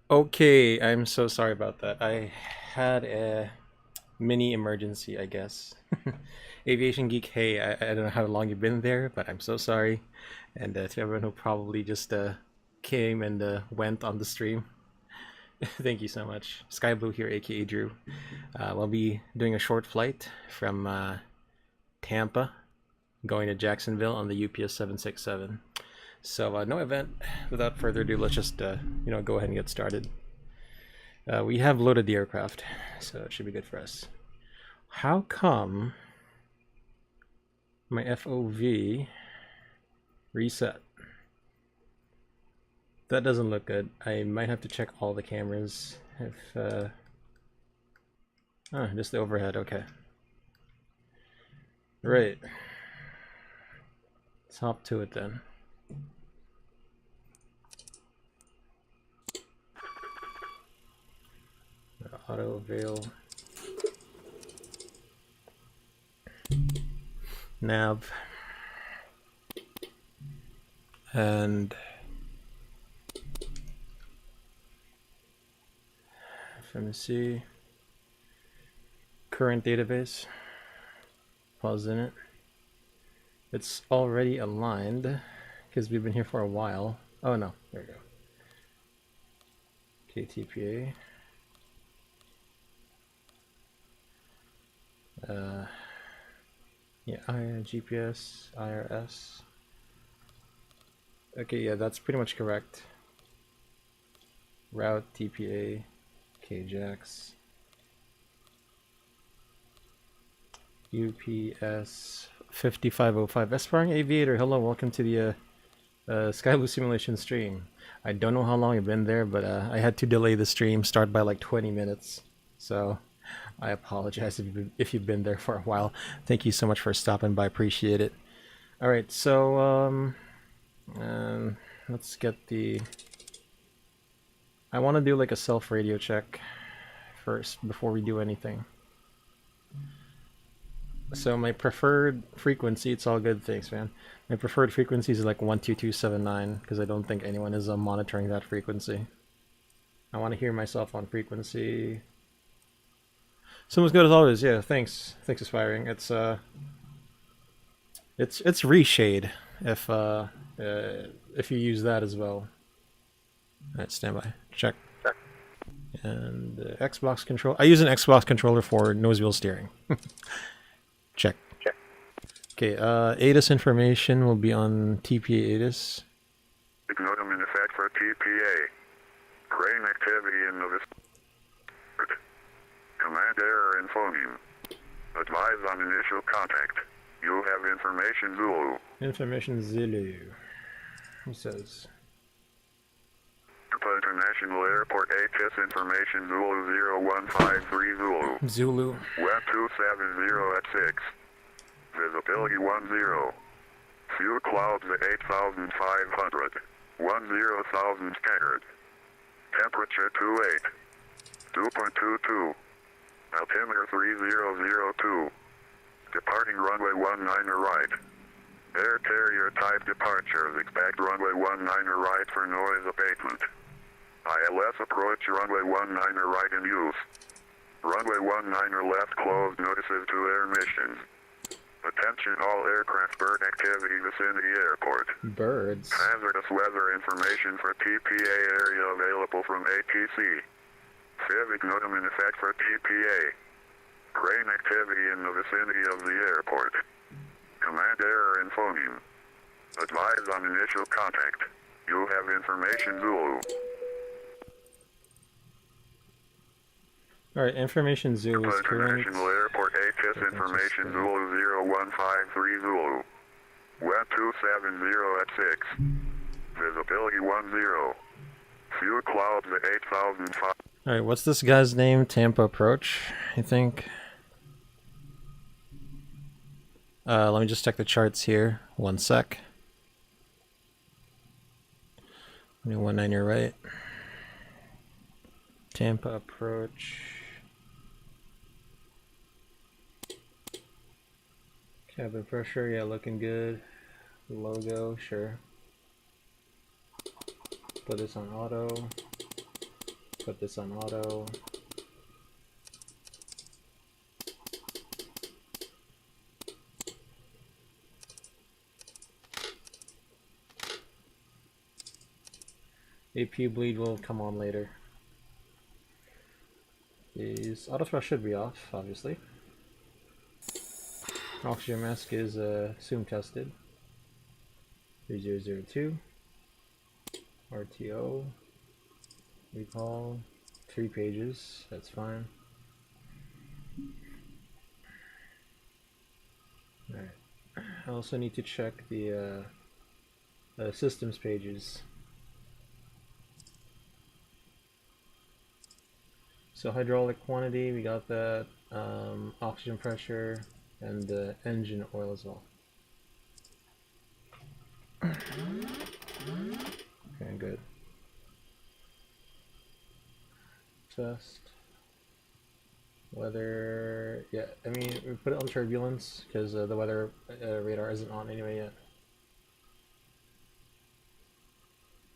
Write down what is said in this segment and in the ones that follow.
Okay, I'm so sorry about that. I had a mini emergency, I guess. Aviation Geek, hey, I don't know how long you've been there, but I'm so sorry. And to everyone who probably just came and went on the stream, thank you so much. SkyBloo here, aka Drew. We'll be doing a short flight from Tampa, going to Jacksonville on the UPS 767. So no event. Without further ado, let's just go ahead and get started. We have loaded the aircraft, so it should be good for us. How come my FOV reset? That doesn't look good. I might have to check all the cameras. If just the overhead. Okay. Right. Let's hop to it then. Auto avail. Nav. And FMC. Current database. Pause in it. It's already aligned because we've been here for a while. Oh no, there we go. KTPA. Yeah, GPS, IRS. Okay, yeah, that's pretty much correct. Route, TPA, Kjax, UPS 5505. Aspiring Aviator, hello, welcome to the SkyBloo simulation stream. I don't know how long you've been there, but I had to delay the stream, start by like 20 minutes. So I apologize if you've been there for a while. Thank you so much for stopping by, appreciate it. All right, so let's get the... I want to do like a self radio check first before we do anything. So my preferred frequency, it's all good, thanks man. My preferred frequency is like 12279 because I don't think anyone is monitoring that frequency. I want to hear myself on frequency. Someone's good as always, yeah, thanks. Thanks Aspiring. It's reshade if you use that as well. Alright, standby. Check. And Xbox control. I use an Xbox controller for nose wheel steering. Check. Okay, ATIS information will be on TPA ATIS. Ignore in effect for TPA. Crane activity in the command error in phoneme. Advise on initial contact. You have information Zulu. Information Zulu. Who says? International Airport ATIS information Zulu 0153 Zulu. Zulu. Web 270 at 6. Visibility 10. Few clouds at 8,500. 10,000 scattered. Temperature 28. 2.22. Altimeter 3002. Departing runway 19 right. Air carrier type departures. Expect runway 19 right for noise abatement. ILS approach runway 19 right in use. Runway 19 left closed notices to air missions. Attention all aircraft bird activity vicinity airport. Birds. Hazardous weather information for TPA area available from ATC. Civic notum in effect for TPA. Crane activity in the vicinity of the airport. Command error in phoneme. Advise on initial contact. You have information Zulu. Alright, information Zulu is current. International Airport ATIS information Zulu 0153 Zulu. Web 270 at 6. Visibility 10. Few clouds at 8,005. Alright, what's this guy's name? Tampa Approach, I think. Let me just check the charts here. One sec. 19, you're right. Tampa Approach. Cabin pressure, yeah, looking good. Logo, sure. Put this on auto. Put this on auto. AP bleed will come on later. These auto thrust should be off, obviously. Oxygen mask is assume tested. 3002. RTO. Recall. 3 pages. That's fine. Alright. I also need to check the systems pages. So hydraulic quantity, we got that. Oxygen pressure, and engine oil as well. Okay, good. Test. Weather, yeah, I mean, we put it on turbulence because the weather radar isn't on anyway yet.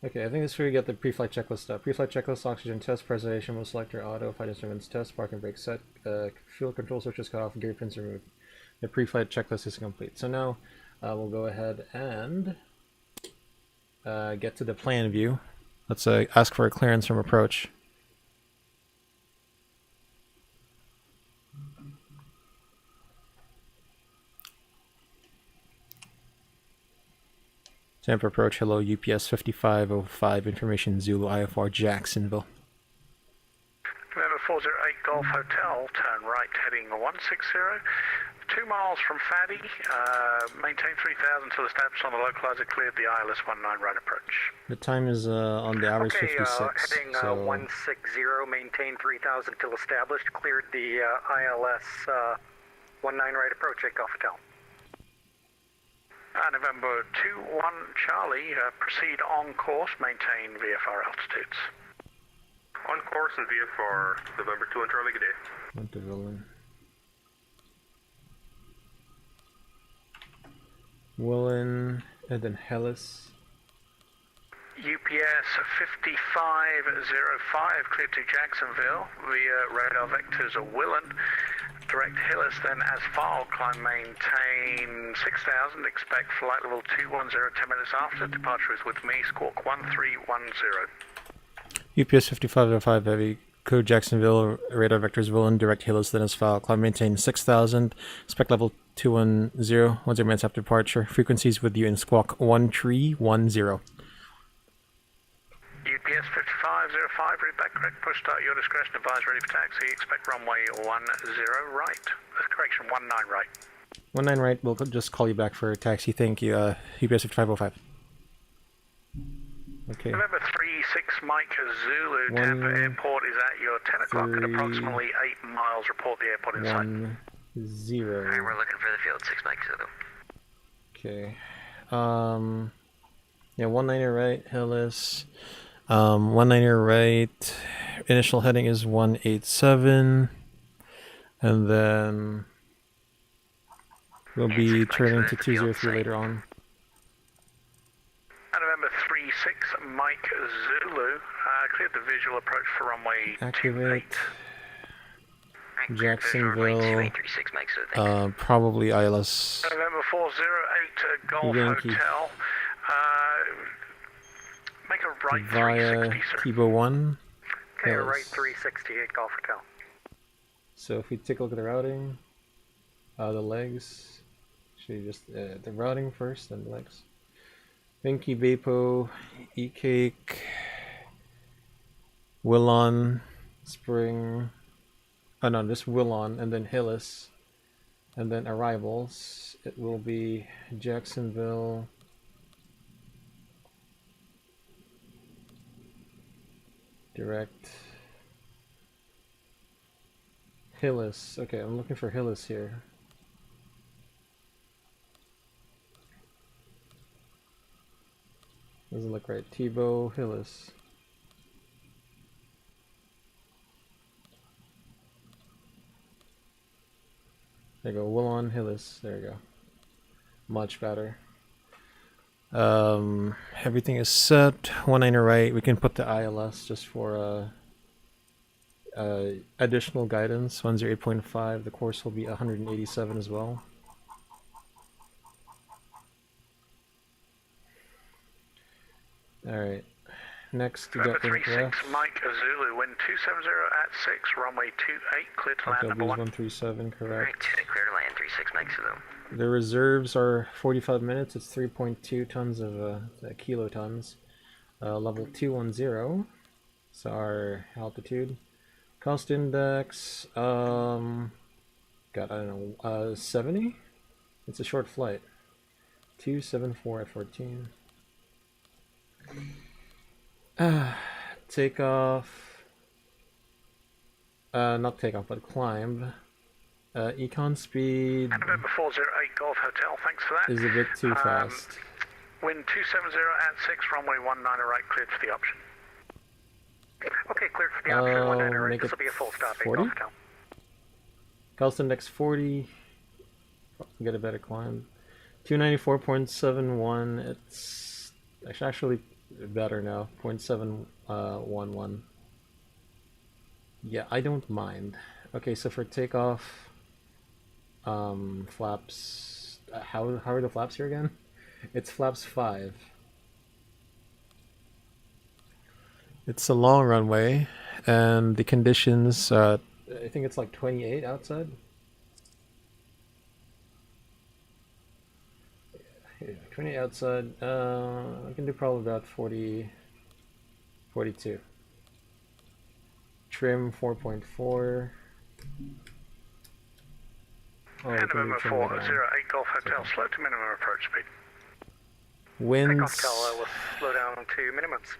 Okay, I think this is where you get the pre-flight checklist stuff. Pre-flight checklist, oxygen test, preservation, mode selector, auto, flight instruments test, park and brake set, fuel control switches cut off, gear pins removed. The pre-flight checklist is complete. So now we'll go ahead and get to the plan view. Let's ask for a clearance from approach. Tampa approach, hello, UPS 5505, information Zulu IFR Jacksonville. November 408 Golf Hotel, turn right heading 160, 2 miles from Faddy, maintain 3000 until established on the localizer, cleared the ILS 19 right approach. The time is on the hour is 56. Heading so 160, maintain 3000 until established, cleared the ILS 19 right approach at Golf Hotel. November 21 Charlie, proceed on course, maintain VFR altitudes. On course and VFR, November 2 and Charlie, good day. Went to Willen. Willen, and then Hellas. UPS 5505, cleared to Jacksonville via radar vectors of Willen. Direct Hillis, then as file, climb maintain 6000, expect flight level 210, 10 minutes after, departure is with me, squawk 1310. UPS 5505 heavy, code Jacksonville, radar vectors Willen, direct Hillis, then as file, climb maintain 6000, expect level 210, 10 minutes after departure, frequencies with you in squawk 1310. UPS 5505, read back correct, push start, your discretion, advise ready for taxi, expect runway 10 right, correction 19 right. 19 right, we'll just call you back for taxi, thank you, UPS 5505. Okay. November 36 Mike Zulu, Tampa Airport is at your 10 o'clock at approximately 8 miles, report the airport in sight. 10. Alright, we're looking for the field, 6 Mike Zulu. Okay. Yeah, 19 right, Hillis. 19 right, initial heading is 187, and then we'll be turning to 203 later on. November 36 Mike Zulu, cleared the visual approach for runway Activate 28. Jacksonville, 2836 Mike Zulu. probably ILS November 408 Golf Yankee. Hotel, make a right via 360, sir. Ktpa-Kjax. Okay, Yes. right 368 Golf Hotel. So if we take a look at the routing, the legs, actually just the routing first, then the legs. Vinky, Bepo, E-Cake, Willon, Spring, oh no, just Willon, and then Hillis, and then arrivals, it will be Jacksonville, direct, Hillis, okay, I'm looking for Hillis here. Doesn't look right. Tebow, Hillis. There you go. Willon, Hillis. There you go. Much better. Everything is set. 19 right. We can put the ILS just for Additional guidance 108.5. The course will be 187 as well. Alright. Next, we got 36 Mike Zulu, wind 270 at 6, runway 28, clear to land number 1. 137, correct. Alright, clear to land, 36 Mike Zulu. The reserves are 45 minutes. It's 3.2 tons of kilotons. Level 210. So our altitude. Cost index, God, I don't know, 70? It's a short flight. 274 at 14. Takeoff. Not takeoff, but climb. Econ speed November 408 Golf Hotel, thanks for that. is a bit too fast. Wind 270 at 6, runway 19 right, cleared for the option. Okay, cleared for the option. 19 right. Make This it will be a full stop. 40? Golf Hotel. Cost index 40. Get a better climb. 294.71. It's actually better now. 0.711. Yeah, I don't mind. Okay, so for takeoff, flaps. How are the flaps here again? It's flaps 5. It's a long runway, and the conditions. I think it's like 28 outside. Yeah, 20 outside. I can do probably about 40, 42. Trim 4.4. Oh, And November 408 Golf Hotel, slow to minimum approach speed. Winds. Takeoff Hotel will slow down to minimums.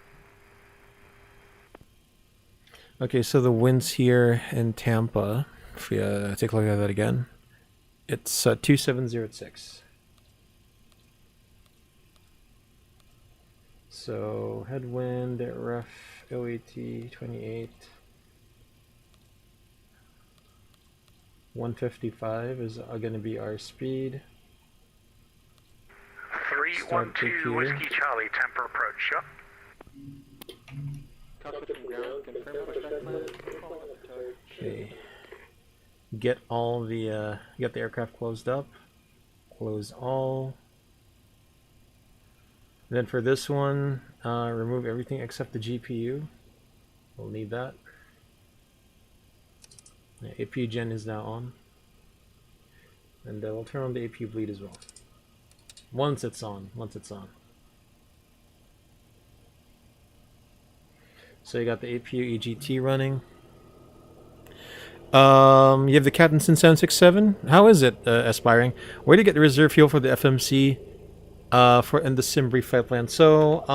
Okay, so the winds here in Tampa, if we take a look at that again, it's 270 at 6. So headwind at ref OAT 28. 155 is going to be our speed. 312 Whiskey Charlie, Tampa approach, yup. Okay. Get all the get the aircraft closed up. Close all. Then for this one, remove everything except the GPU. We'll need that. The APU gen is now on. And we'll turn on the APU bleed as well. Once it's on. So you got the APU EGT running. You have the Captainson 767. How is it aspiring? Where do you get the reserve fuel for the FMC in the sim brief flight plan? So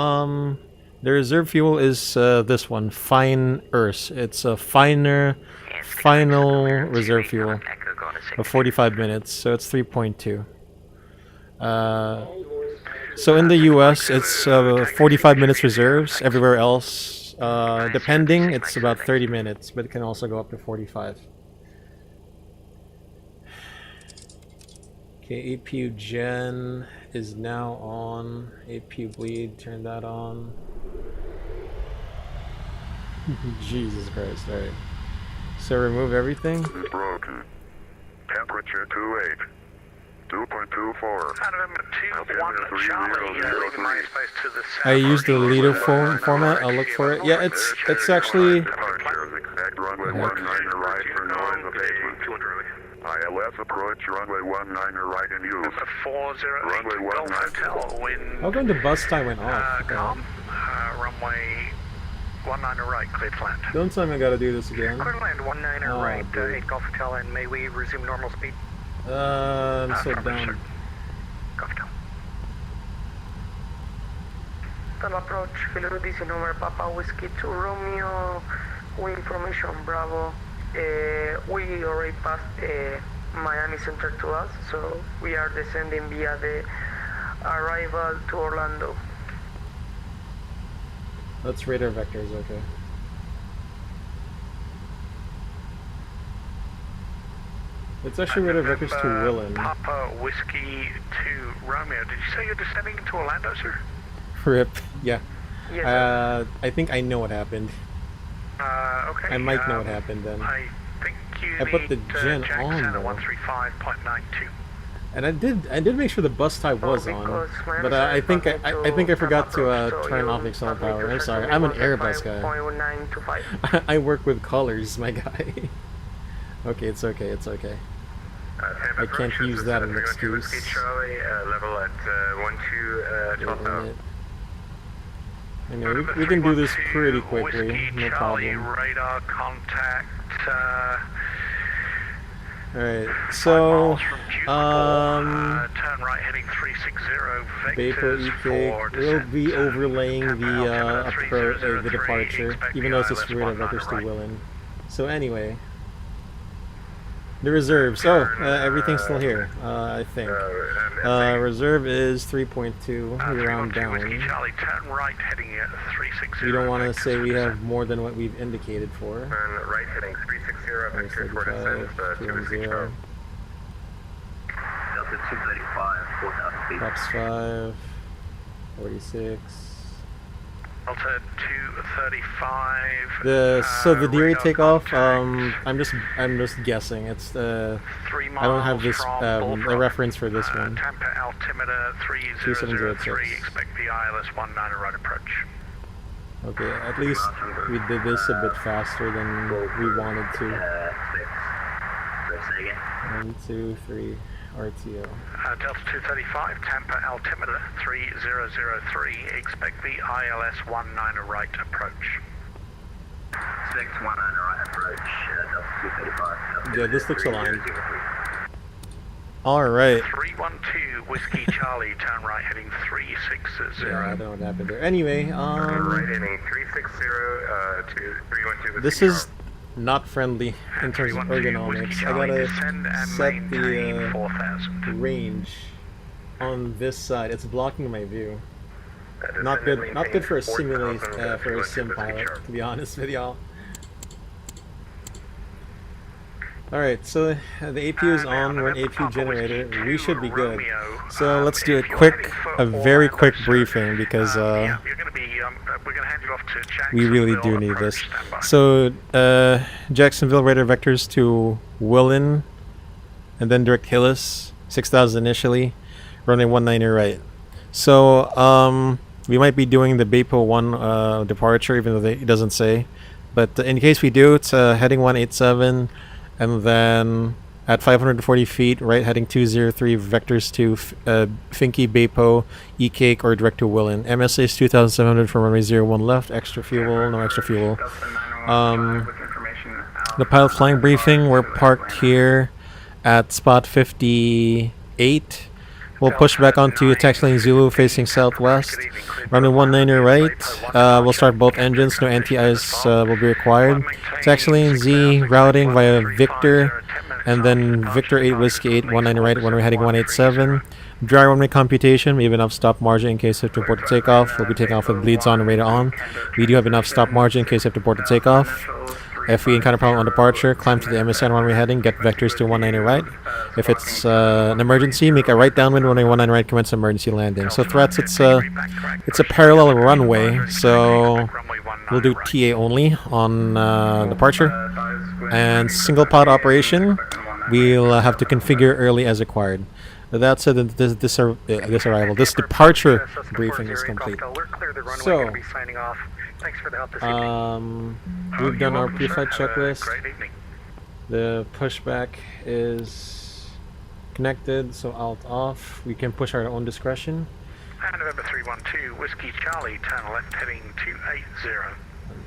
the reserve fuel is this one, Fine Earth. It's a final reserve fuel of 45 minutes, so it's 3.2. So in the US, it's 45 minutes reserves. Everywhere else, depending, it's about 30 minutes, but it can also go up to 45. Okay, APU gen is now on. APU bleed, turn that on. Jesus Christ, alright. So remove everything. Is broken. Temperature 28. 2.24. November 21 Charlie, leaving my space to the south. I used the Lido format. I'll look for it. Yeah, it's actually. Departure, exact runway 19 right for noise abatement. ILS approach, runway 19 right in use. 408 Runway Golf 19. Hotel, wind How come the bus time went off? calm, runway 19 right, cleared to land. Don't tell me I gotta do this again. Clear to land 19 Oh, right, dude. 8 Golf Hotel, and may we resume normal speed? I'm so down. Golf Hotel. Hotel approach, Philipino number Papa Whiskey to Romeo, wind formation Bravo. We already passed Miami Center to us, so we are descending via the arrival to Orlando. That's radar vectors, okay. It's actually radar vectors to Willen. Papa Whiskey to Romeo. Did you say you're descending into Orlando, sir? Rip. Yeah. Yes, sir. I think I know what happened. Okay. I might know what happened then. I think you I put the need gen Jackson on, at though. 135.92. And I did make sure the bus type was on, because my but I think answer I think I forgot to approach, turn so off the you external probably power. I'm just sorry. have to I'm an be Airbus guy. 1.925. I work with colors, my guy. Okay, it's okay. It's okay. I can't use that as an excuse. Whiskey Charlie, level at 12 Wait a minute. Anyway, we can do this pretty quickly, Whiskey no Charlie, problem. radar contact. Alright, 5 so, miles from Jupiter, turn right heading 360 Bapo vectors EK for will descent. be overlaying Tampa the altimeter the 3003, departure, expect even the though it's just ILS radar 19 vectors to right. Willen. So anyway, the reserves. Oh, everything's still here, I think. Reserve is 3.2. We round 312 Whiskey down. Charlie, turn right heading at 360 We don't want to vectors say for we have descent. more than what we've indicated for. And right heading 360 vector for descent, 2 Whiskey 210. Charlie. Delta 235, 4,000 feet. Props 5, 46. Delta 235. So the DRA radar takeoff. contact, I'm just guessing. It's 3 I don't have miles this from a Bullfrog. reference for this one. Tampa altimeter 3003, 2706. expect the ILS 19 right approach. Okay, at least we did this a bit faster than we wanted to. 1, 2, 3, RTO. Delta 235, Tampa altimeter 3003, expect the ILS 19 right approach. 619 right approach, Delta 235. Yeah, this looks aligned. All right. 312 Whiskey Charlie, turn right heading 360. Yeah, I don't know what happened there. Anyway, Right heading 360 to 312 this Whiskey is not friendly in terms of 312 Whiskey ergonomics. I Charlie, gotta descend and set maintain the 4000. range on this side. It's blocking my view. Not good for a simulate for a sim pilot, to be honest with y'all. Alright, so the APU is on, we're an APU generator, we should be good. So let's do a very quick briefing because Yeah, you're going to be, we're going to hand you off to Jacksonville. we really do need approach, this. standby. So Jacksonville radar vectors to Willen, and then direct Hillis, 6,000 initially, running 190 right. So we might be doing the Bapo 1 departure, even though it doesn't say. But in case we do, it's heading 187, and then at 540 feet, right heading 203 vectors to Finky, Bapo, E-Cake, or direct to Willen. MSA is 2,700 from runway 01 left, extra fuel, no extra fuel. The pilot flying briefing, we're parked here at spot 58. We'll push back onto taxi lane Zulu facing southwest. Runway 190 right. We'll start both engines. No anti-ice will be required. Taxi lane Z routing via Victor, and then Victor 8 Whiskey 8 190 right when we're heading 187. Dry runway computation. We have enough stop margin in case we have to abort the takeoff. We'll be taking off with bleeds on and radar on. We do have enough stop margin in case we have to abort the takeoff. If we encounter problem on departure, climb to the MSN runway heading, get vectors to 190 right. If it's an emergency, make a right downwind runway 190 right, commence emergency landing. So threats, it's a parallel runway, so we'll do TA only on departure. And single pod operation, we'll have to configure early as required. That said, this departure briefing is complete. We're clear the runway, So, going to be signing off. Thanks for the help this evening. we've done our pre-flight checklist. Great evening. The pushback is connected, so alt off. We can push our own discretion. And November 312 Whiskey Charlie, turn left heading 280.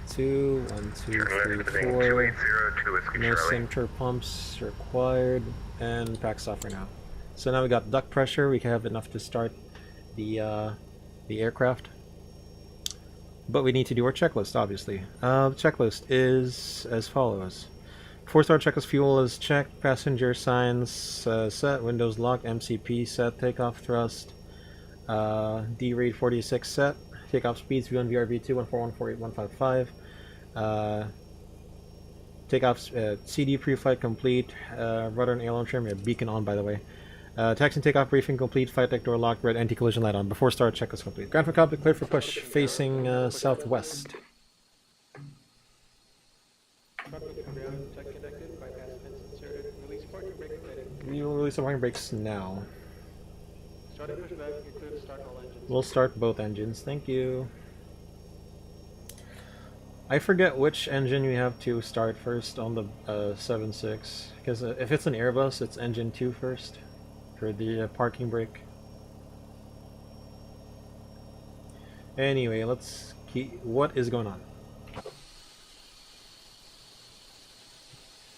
2, 1, 2, 3, 4. 280 Whiskey No Charlie. center pumps required, and packs off for now. So now we got duct pressure. We can have enough to start the aircraft. But we need to do our checklist, obviously. The checklist is as follows. 4-star checklist: fuel is checked, passenger signs set, windows locked, MCP set, takeoff thrust, D-rate 46 set, takeoff speeds V1, VRV2, 14148, takeoff CD pre-flight complete, rudder and aileron trim, beacon on by the way. Taxi and takeoff briefing complete, flight deck door locked, red anti-collision light on. Before start, checklist complete. Ground for cockpit cleared for push, facing southwest. We will release the parking brakes now. We'll start both engines. Thank you. I forget which engine we have to start first on the 7.6, because if it's an Airbus, it's engine 2 first for the parking brake. Anyway, let's keep. What is going on?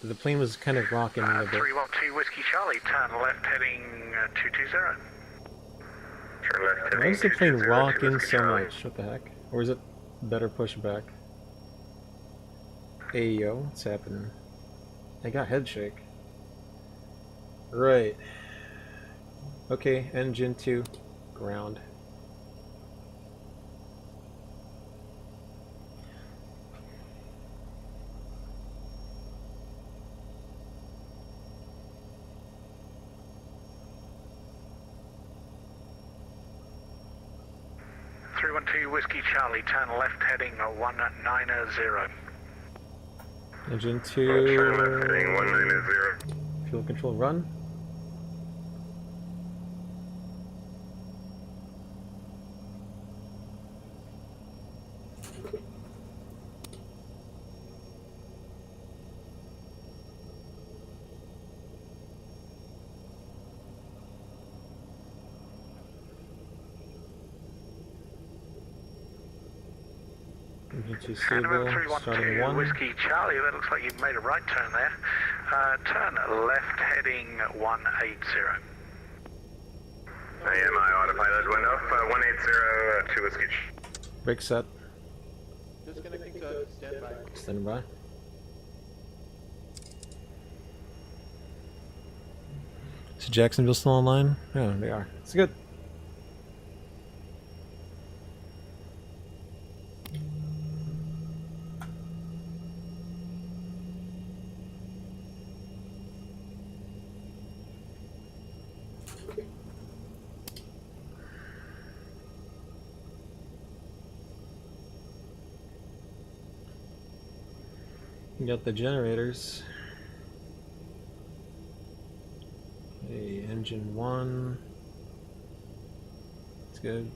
The plane was kind of rocking a bit. 312 Whiskey Charlie, turn left heading 220. Turn left Why heading is the plane 220 to rocking Whiskey so Charlie. much? What the heck? Or is it better push back? Hey yo, what's happening? I got head shake. Right. Okay, engine 2, ground. Whiskey Charlie, turn left heading 190. Engine Turn left 2, heading 190. fuel control run. Engine 2 stable, starting 1. Whiskey Charlie, that looks like you've made a right turn there. Turn left heading 180. Yeah, my autopilot went off. 180 to Whiskey. Brake set. Stand by. Is Jacksonville still online? Yeah, they are. It's good. You got the generators. Okay, engine 1. It's good.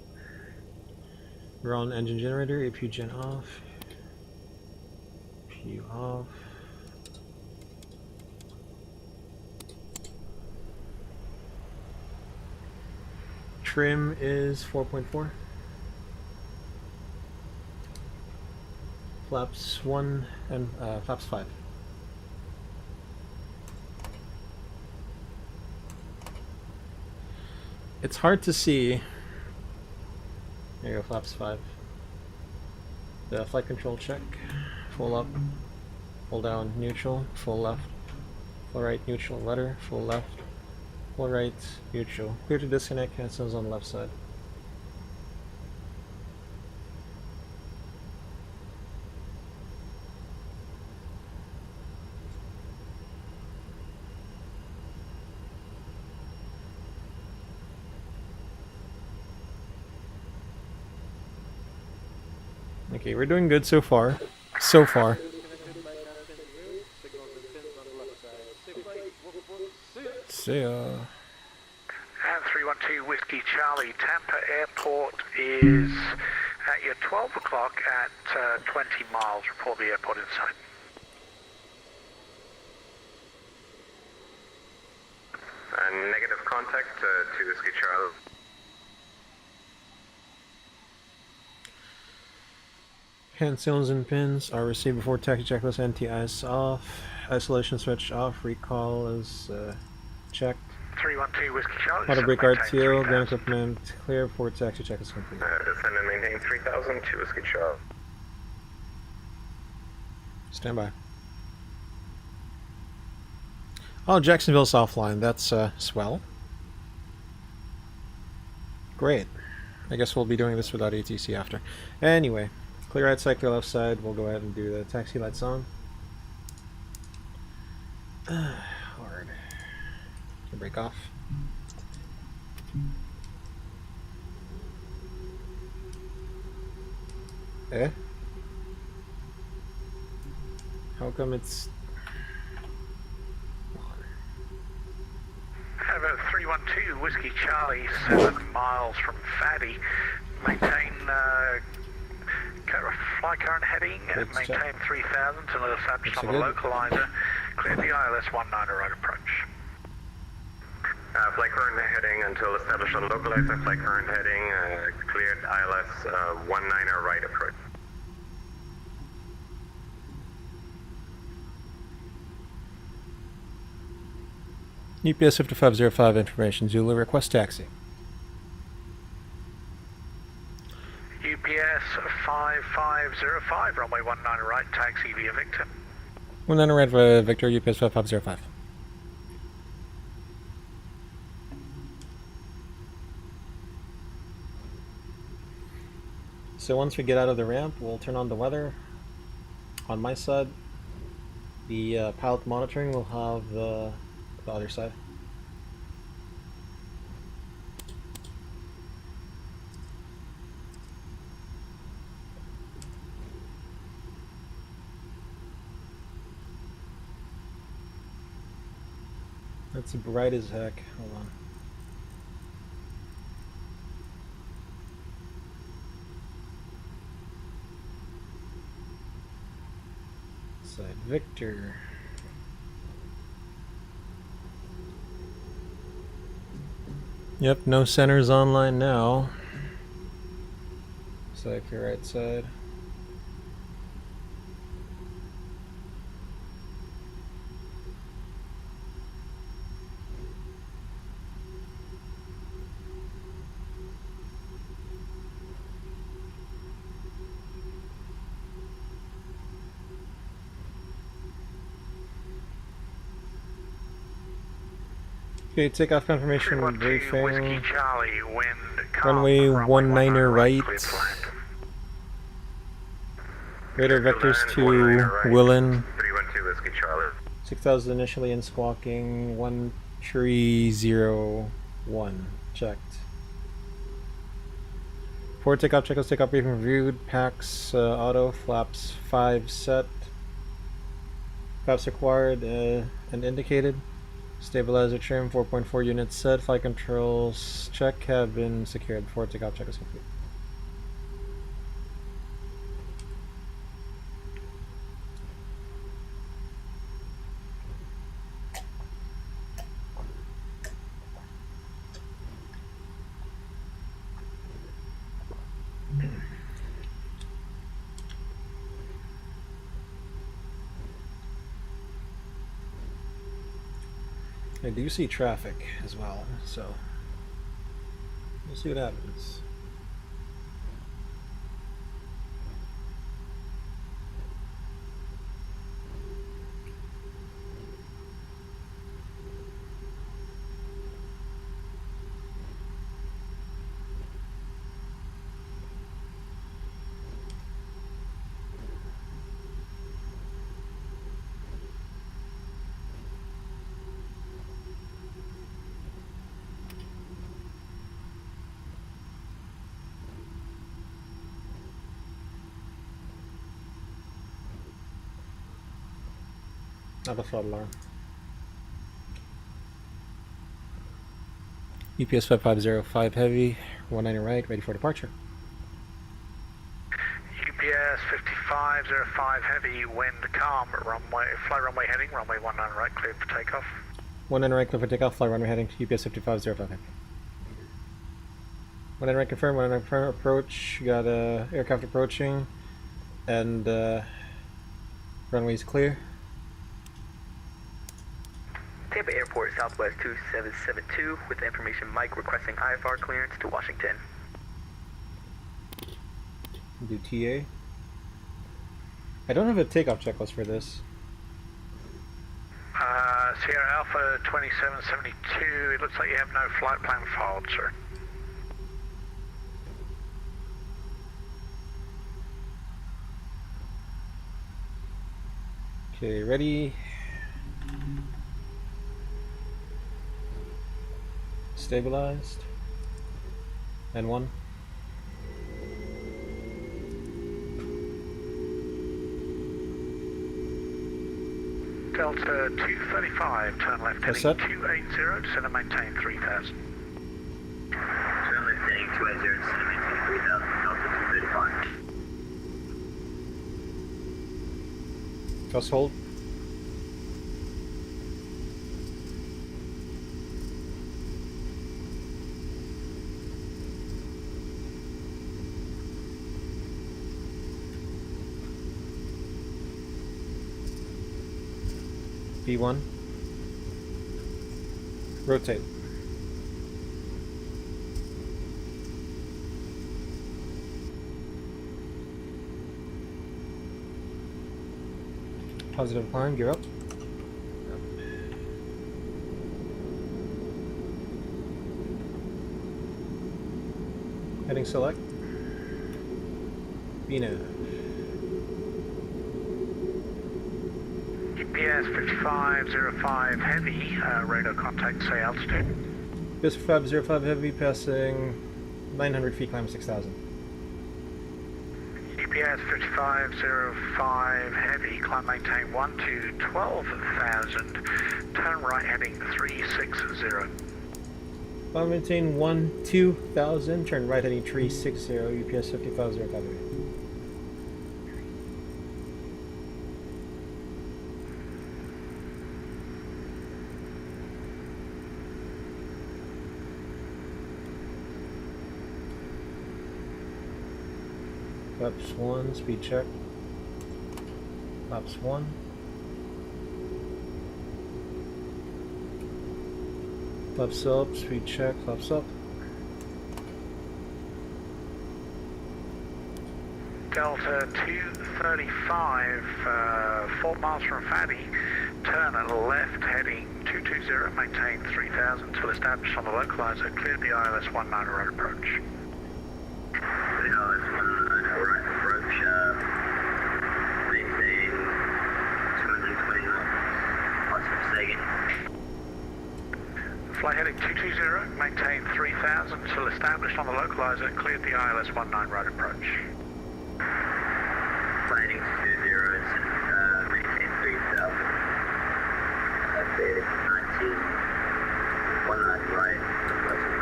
We're on engine generator, APU gen off. APU off. Trim is 4.4. Flaps 1 and flaps 5. It's hard to see. There you go, flaps 5. The flight control check. Full up, full down, neutral, full left, full right, neutral, rudder, full left, full right, neutral. Clear to disconnect, cancels on the left side. Okay, we're doing good so far. So far. See ya. And 312 Whiskey Charlie, Tampa Airport is at your 12 o'clock at 20 miles. Report the airport inside. Negative contact to Whiskey Charlie. Hand seals and pins are received before taxi checklist. NTIs off. Isolation switch off. Recall is checked. 312 Whiskey Charlie. Auto brake maintain RTO. 3000. Ground equipment clear before taxi check is complete. Descend and maintain 3000 to Whiskey Charlie. Stand by. Oh, Jacksonville's offline. That's swell. Great. I guess we'll be doing this without ATC after. Anyway, clear right side, clear left side. We'll go ahead and do the taxi lights on. Hard. Break off. Eh? How How come it's... About 312 Whiskey Charlie, 7 miles from Fatty. Maintain fly current heading, maintain 3000 until established on the localizer. Clear the ILS 19 right approach. Flight current heading until established on localizer. Flight current heading cleared ILS 19 right approach. UPS 5505 information. Zulu request taxi. UPS 5505, runway 19 right, taxi via Victor. 19 right for Victor, UPS 5505. So once we get out of the ramp, we'll turn on the weather. On my side, the pilot monitoring will have the other side. It's bright as heck. Hold on. Side Victor. Yep, no centers online now. Side for your right side. Okay, takeoff confirmation briefing. Whiskey Charlie, wind Runway 19 right. Radar vectors to Willen. 312 Whiskey Charlie. 6000 initially in squawking. 1301. Checked. Forward takeoff, checklist takeoff briefing reviewed. Pax auto, flaps 5 set. Flaps required and indicated. Stabilizer trim 4.4 units set. Flight controls check have been secured. Forward takeoff check is complete. I do see traffic as well, so we'll see what happens. Not a flood alarm. UPS 5505 heavy, 19 right, ready for departure. UPS 5505 heavy, wind calm, fly runway heading, runway 19 right, cleared for takeoff. 19 right, clear for takeoff, fly runway heading to UPS 5505 heavy. 19 right confirmed, 19 right confirmed, approach, got aircraft approaching, and runway's clear. Tampa Airport Southwest 2772 with information Mike requesting IFR clearance to Washington. Do TA. I don't have a takeoff checklist for this. Sierra Alpha 2772, it looks like you have no flight plan filed, sir. Okay, ready. Stabilized. And 1. Delta 235, turn left What's heading that? 280, descend and maintain 3000. Turn left heading 280, descend and maintain 3000, Delta 235. Just hold. B1. Rotate. Positive climb, gear up. Heading select. Bina. GPS 5505 heavy, radar contact, say altitude. Bis 505 heavy, passing 900 feet, climb 6,000. GPS 5505 heavy, climb maintain 1 to 12,000, turn right heading 360. Climb maintain 1, 2,000, turn right heading 360, UPS 5505 heavy. Flaps 1, speed check. Flaps 1. Flaps up, speed check, flaps up. Delta 235, 4 miles from Fatty, turn left heading 220, maintain 3000 till established on the localizer, cleared the ILS 19 road approach. ILS 19 right approach, maintain 220 knots. Vatsim, say again. Fly heading 220, maintain 3000 till established on the localizer, cleared the ILS 19 road approach. Fly heading 220, maintain 3000. Updated 19 right, Vatsim.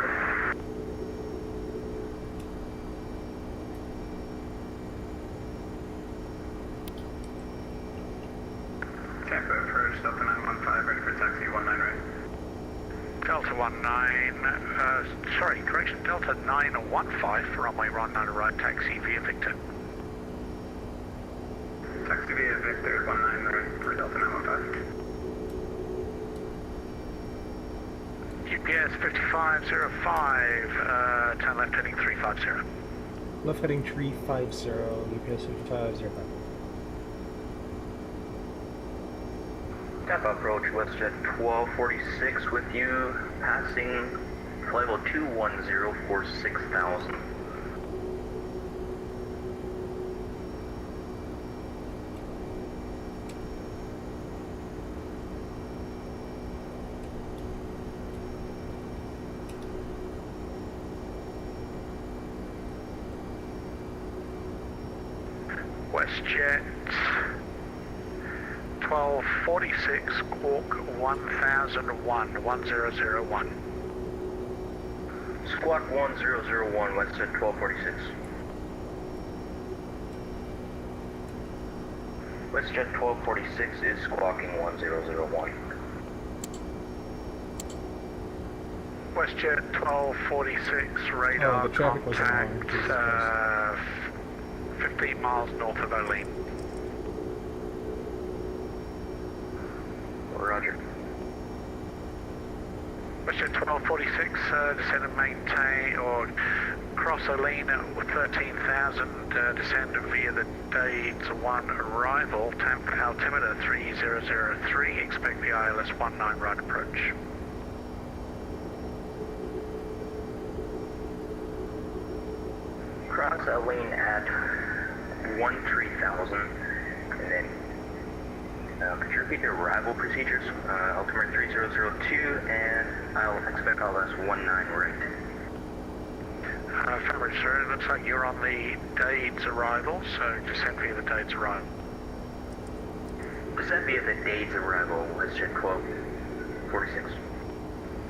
Tampa approach, Delta 915, ready for taxi 19 right. Delta 915 for runway 19 right, taxi via Victor. Taxi via Victor 19 right for Delta 915. UPS 5505, turn left heading 350. Left heading 350, UPS 5505. Tap approach, WestJet 1246 with you, passing flight level 210 for 6,000. WestJet 1246, squawk 1001, 1001. Squawk 1001, WestJet 1246. WestJet 1246 is squawking 1001. WestJet 1246, radar the traffic was wrong. contact 15 miles north of Olean. Roger. WestJet 1246, descend and maintain, or cross Olean with 13,000, descend via the Dades 1 arrival, temp altimeter 3003, expect the ILS 19 right approach. Cross Olean at 13,000, and then could you repeat the arrival procedures? Altimeter 3002, and I'll expect ILS 19 right. Affirmative, sir. It looks like you're on the Dades arrival, so descend via the Dades arrival. Was that via the date's arrival? Let's check 1246.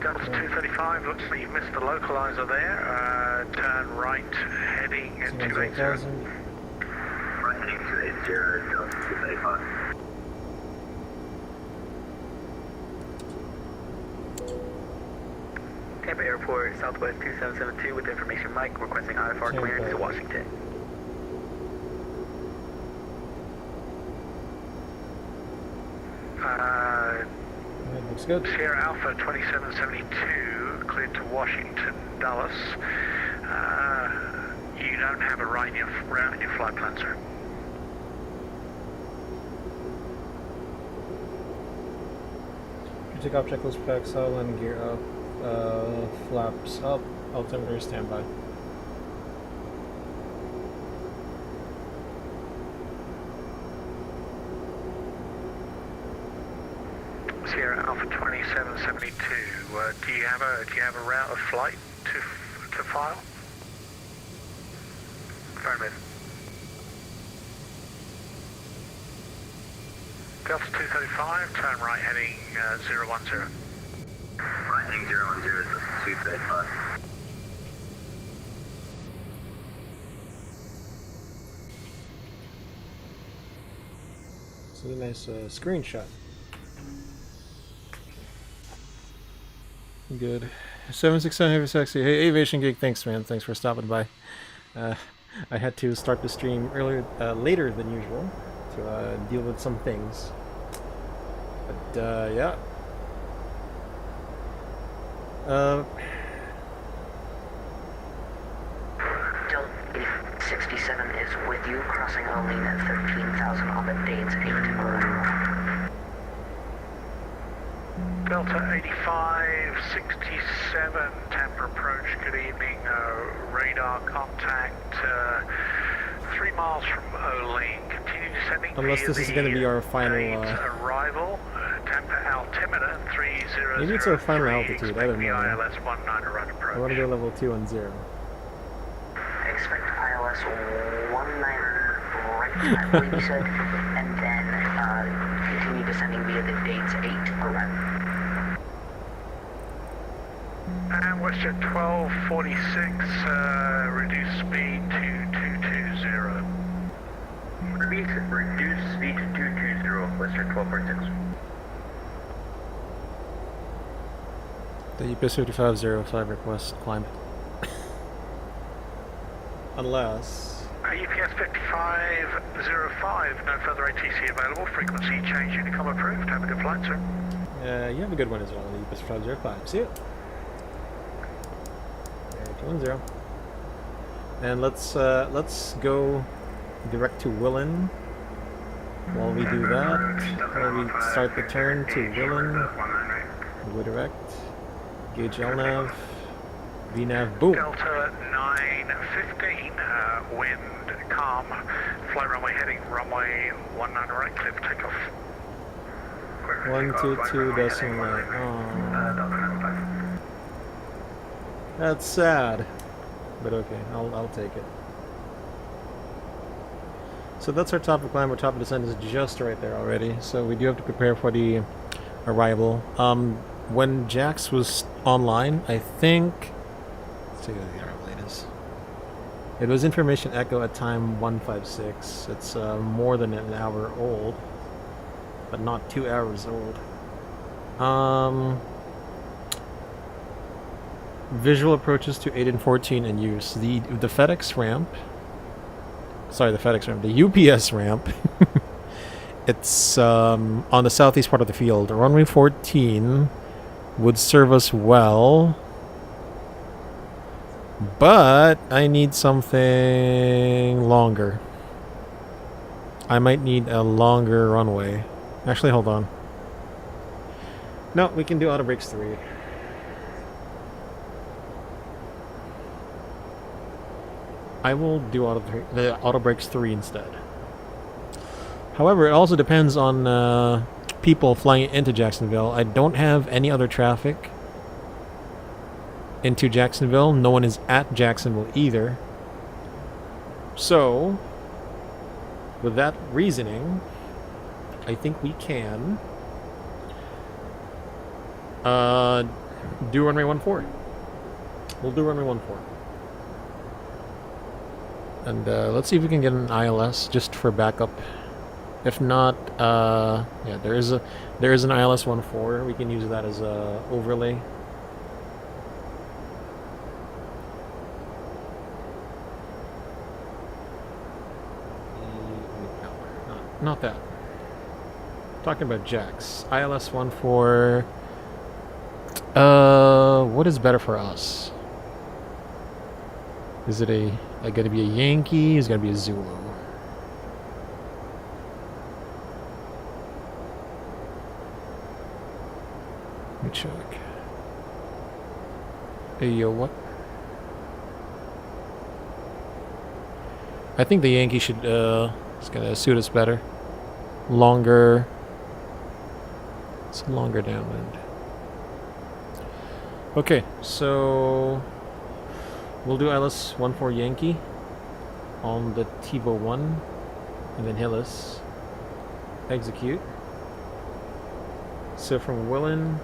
Delta 235, looks like you've missed the localizer there. Turn right, heading 280. Right heading 280, Delta 235. Tampa Airport, Southwest 2772 with information Mike requesting IFR clearance to Washington. Looks good. Sierra Alpha 2772, cleared to Washington, Dallas. You don't have a route in your flight plan, sir. Take off checklist packs, and gear up, flaps up, altimeter standby. Sierra Alpha 2772. Do you have a route of flight to file? Affirmative. Delta 235, turn right heading 010. Right heading 010 is 235. So a nice screenshot. Good. 767 Heavy Sexy. Hey, Aviation Geek, thanks, man. Thanks for stopping by. I had to start the stream later than usual to deal with some things. But, yeah. Delta 67 is with you, crossing only at 13,000 on the dates 8 11. Delta 8567, Tampa approach, good evening, radar contact, 3 miles from Olean, continue descending. Unless this is going to be our final, arrival, Tampa altimeter 3003. Maybe it's our final altitude, I don't know. ILS 19 around approach. I want to go level 2 on 0. Expect ILS 19 right, I believe you said, and then continue descending via the dates 8 11. And WestJet 1246, reduce speed to 220. Reduce speed to 220, WestJet 1246. The UPS 5505 request climb. Unless... UPS 5505, no further ATC available, frequency change, Unicom approved, have a good flight, sir. You have a good one as well, the UPS 5505. See you. 210. And let's go direct to Willen. While we do that, while we start the turn to Willen, go direct, gauge LNAV, VNAV, boom. Delta 915, wind calm, flight runway heading runway 19 right, clear for takeoff. 122.9. Oh. That's sad, but okay, I'll take it. So that's our top of climb. Our top of descent is just right there already. So we do have to prepare for the arrival. When Jax was online, I think. Let's see what the arrival date is. It was information echo at time 156. It's more than an hour old, but not 2 hours old. Visual approaches to 8 and 14 in use. The FedEx ramp. Sorry, the FedEx ramp. The UPS ramp. It's on the southeast part of the field. Runway 14 would serve us well, but I need something longer. I might need a longer runway. Actually, hold on. No, we can do auto brakes 3. I will do the auto brakes 3 instead. However, it also depends on people flying into Jacksonville. I don't have any other traffic into Jacksonville. No one is at Jacksonville either. So, with that reasoning, I think we can do runway 14. We'll do runway 14. And let's see if we can get an ILS just for backup. If not, yeah, there is an ILS 14. We can use that as a overlay. Not that. Talking about jacks. ILS 14. What is better for us? Is it gonna be a Yankee? Is it gonna be a Zulu? Let me check. Hey, yo, what? I think the Yankee should, it's gonna suit us better. Longer. It's a longer downwind. Okay, so we'll do ILS 14 Yankee on the TiVo 1 and then Hillis. Execute. So from Willen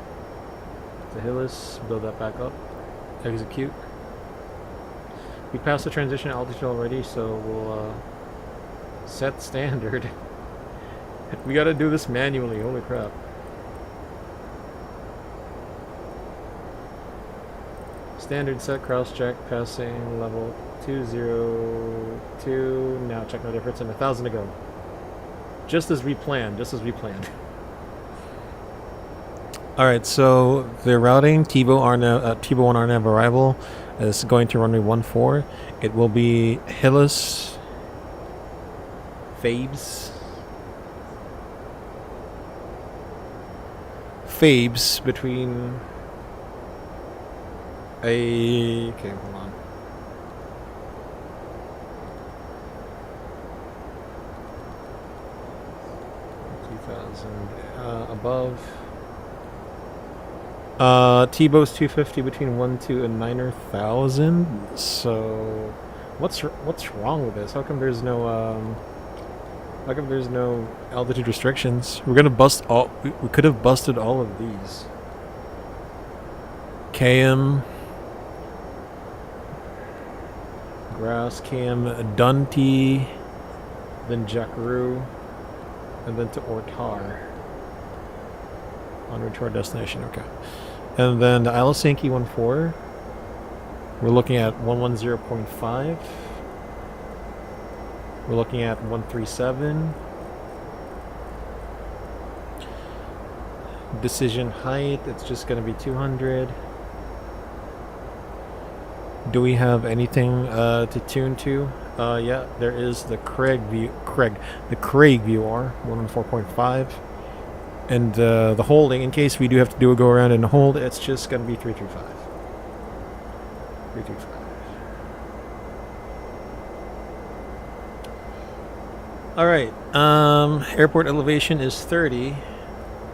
to Hillis, build that back up. Execute. We passed the transition altitude already, so we'll set standard. We gotta do this manually, holy crap. Standard set cross check passing level 202. Now check no difference and 1,000 to go. Just as we planned. Alright, so the routing TiVo 1 RNAV arrival is going to runway 14. It will be Hillis Fabes between okay, hold on. Above. T-Bo's 250 between 1.2 and 9,000. So, what's wrong with this? How come there's no altitude restrictions? We're gonna bust all. We could have busted all of these. KM, Grass, KM, Dunty, then Jackaroo, and then to Ortar. En route to our destination, okay. And then the ILS Yankee 14, we're looking at 110.5. We're looking at 137. Decision height, it's just going to be 200. Do we have anything to tune to? Yeah, there is the Craig viewer 114.5. And the holding, in case we do have to do a go around and hold, it's just going to be 335. 335. Alright, airport elevation is 30.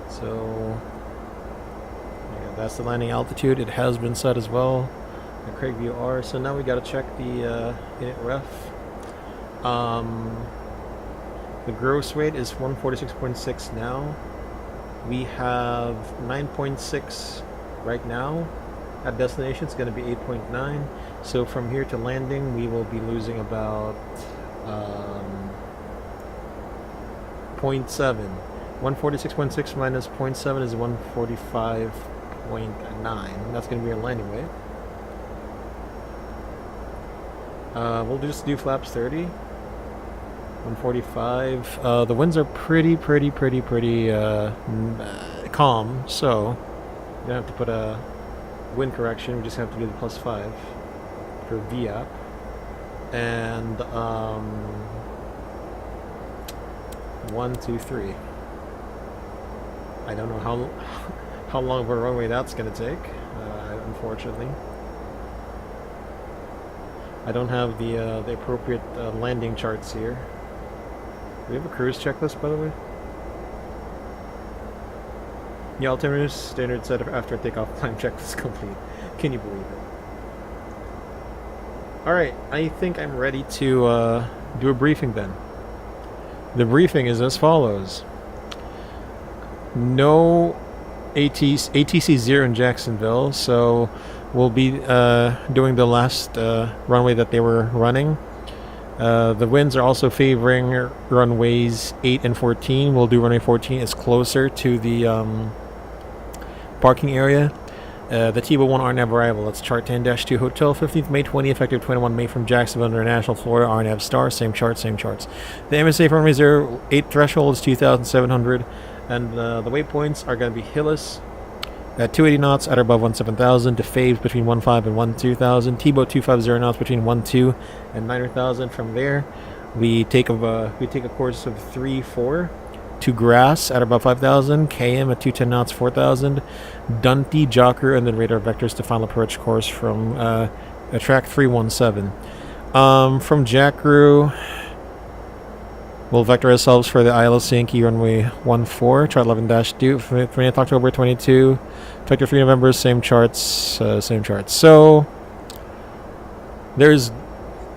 So, yeah, that's the landing altitude. It has been set as well. The Craig View R. So now we got to check the init ref. The gross weight is 146.6 now. We have 9.6 right now. At destination, it's going to be 8.9. So from here to landing, we will be losing about 0.7. 146.6 minus 0.7 is 145.9. That's going to be our landing weight. We'll just do flaps 30. 145. The winds are pretty calm, so you don't have to put a wind correction. We just have to do the +5 for VAP. And 1, 2, 3. I don't know how long of a runway that's going to take, unfortunately. I don't have the appropriate landing charts here. Do we have a cruise checklist, by the way? The altimeter standard set after takeoff climb checklist complete. Can you believe it? Alright, I think I'm ready to do a briefing then. The briefing is as follows. no ATC 0 in Jacksonville, so we'll be doing the last runway that they were running. The winds are also favoring runways 8 and 14. We'll do runway 14. It's closer to the parking area. The TBO1 RNAV arrival. That's chart 10-2 Hotel 15th May 20 effective 21 May from Jacksonville International, Florida. RNAV star. Same chart, same charts. The MSA for runway 08 threshold is 2,700, and the waypoints are going to be Hillis at 280 knots at or above 17,000. To Faves between 15 and 12,000. TBO 250 knots between 12 and 9,000. From there, we take a course of 3-4 to Grass at about 5,000, KM at 210 knots, 4,000, Dunty, Jocker, and then radar vectors to final approach course from track 317. From Jackrew, we'll vector ourselves for the ILS Yankee runway 14, chart 11-2, 20th October 22, vector 3 November, same charts, same charts. So, there's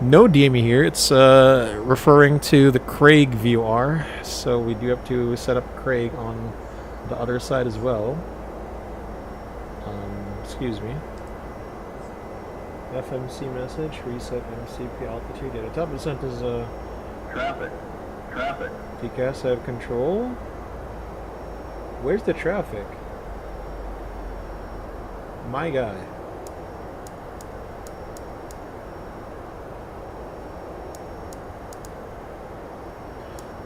no DME here. It's referring to the Craig VOR, so we do have to set up Craig on the other side as well. Excuse me. FMC message, reset MCP altitude. Yeah, the top percent is Traffic. TCAS have control. Where's the traffic? My guy.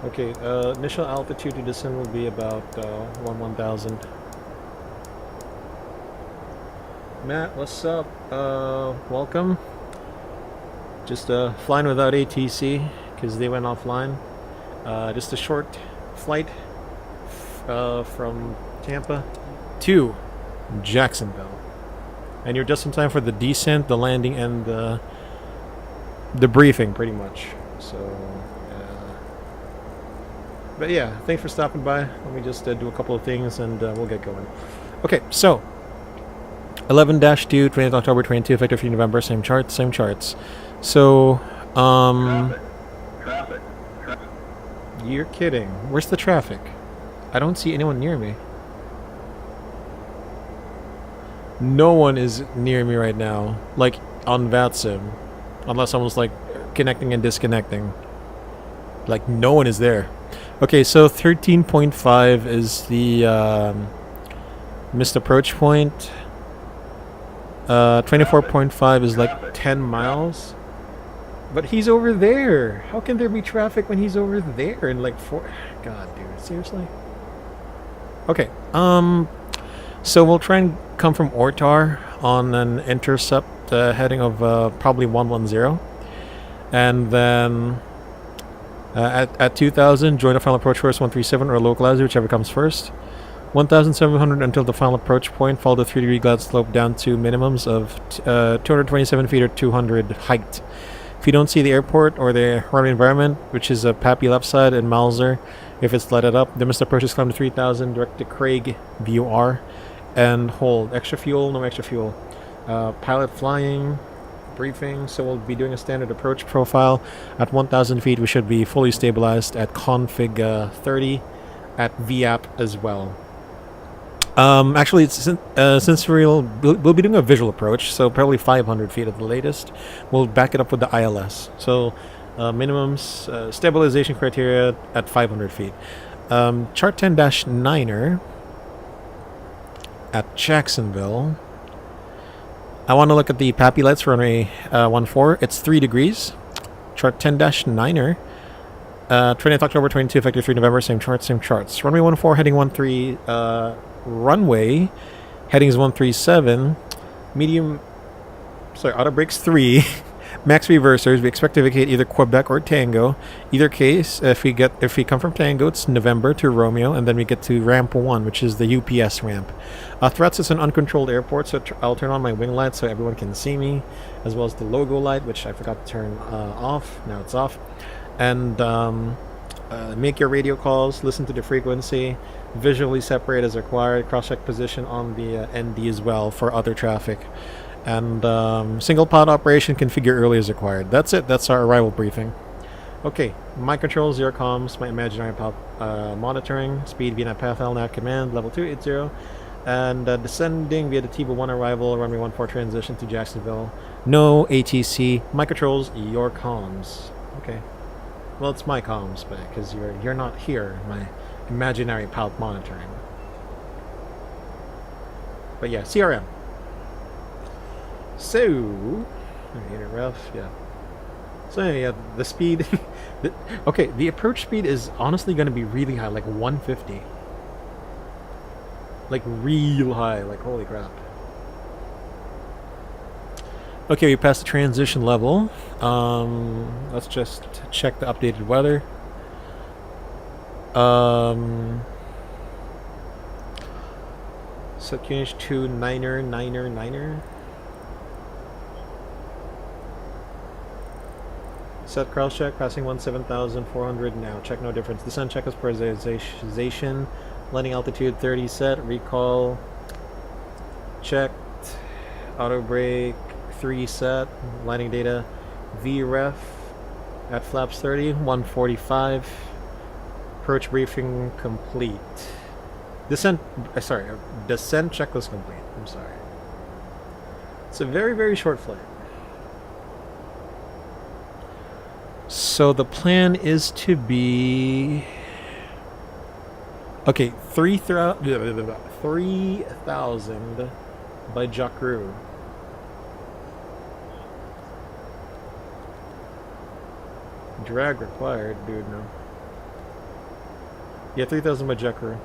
Okay, initial altitude to descend will be about 1,000. Matt, what's up? Welcome. Just flying without ATC because they went offline. Just a short flight from Tampa to Jacksonville, and you're just in time for the descent, the landing, and the briefing, pretty much. So. But yeah, thanks for stopping by. Let me just do a couple of things and we'll get going. Okay, so 11-2, 20th October 22, effective 3 November, same charts, same charts. So, Traffic. You're kidding. Where's the traffic? I don't see anyone near me. No one is near me right now, like on Vatsim, unless someone's like connecting and disconnecting. Like no one is there. Okay, so 13.5 is the missed approach point. 24.5 is like 10 miles. But he's over there. How can there be traffic when he's over there? And like God, dude, seriously? Okay, so we'll try and come from Ortar on an intercept heading of probably 110. And then at 2,000, join the final approach course 137 or localize it, whichever comes first. 1,700 until the final approach point. Follow the 3-degree glide slope down to minimums of 227 feet or 200 height. If you don't see the airport or the runway environment, which is a Pappy left side and Mauser, if it's lighted up, the missed approach is climb to 3,000, direct to Craig VOR, and hold. Extra fuel, no extra fuel. Pilot flying. Briefing, so we'll be doing a standard approach profile. At 1,000 feet we should be fully stabilized at config 30 at VAP as well. Actually, since we'll be doing a visual approach, so probably 500 feet at the latest, we'll back it up with the ILS. So minimums, stabilization criteria at 500 feet. Chart 10-9er at Jacksonville. I want to look at the Pappy lights for runway 14. It's 3 degrees. Chart 10-9er. 20th October 22, effective 3 November. Same charts, same charts. Runway 14 heading 13. Runway headings 137. Medium. Sorry, auto brakes 3. Max reversers. We expect to vacate either Quebec or Tango. Either case, if we come from Tango, it's November to Romeo, and then we get to ramp 1, which is the UPS ramp. Threats is an uncontrolled airport, so I'll turn on my wing light so everyone can see me, as well as the logo light, which I forgot to turn off. Now it's off. And make your radio calls, listen to the frequency, visually separate as required, cross-check position on the ND as well for other traffic. And single pod operation configure early as required. That's it. That's our arrival briefing. Okay, my controls, your comms, my imaginary pop monitoring, speed via path L nav command, level 280, and descending via the Ktpa-1 arrival, runway 14 transition to Jacksonville. No ATC, my controls, your comms. Okay. Well, it's my comms, but because you're not here, my imaginary palp monitoring. But yeah, CRM. So, rough, yeah. So yeah, the speed. Okay, the approach speed is honestly going to be really high, like 150. Like real high, like holy crap. Okay, we passed the transition level. Let's just check the updated weather. Set QNH to 9er. Set cross check, passing 17,400 now. Check no difference. Descent check as prioritization. Landing altitude 30 set. Recall. Checked. Auto brake 3 set. Landing data. VREF at flaps 30. 145. Approach briefing complete. Descent check was complete. I'm sorry. It's a very, very short flight. So the plan is to be... Okay, 3,000 by Jakru. Drag required, dude, no. Yeah, 3,000 by Jakru.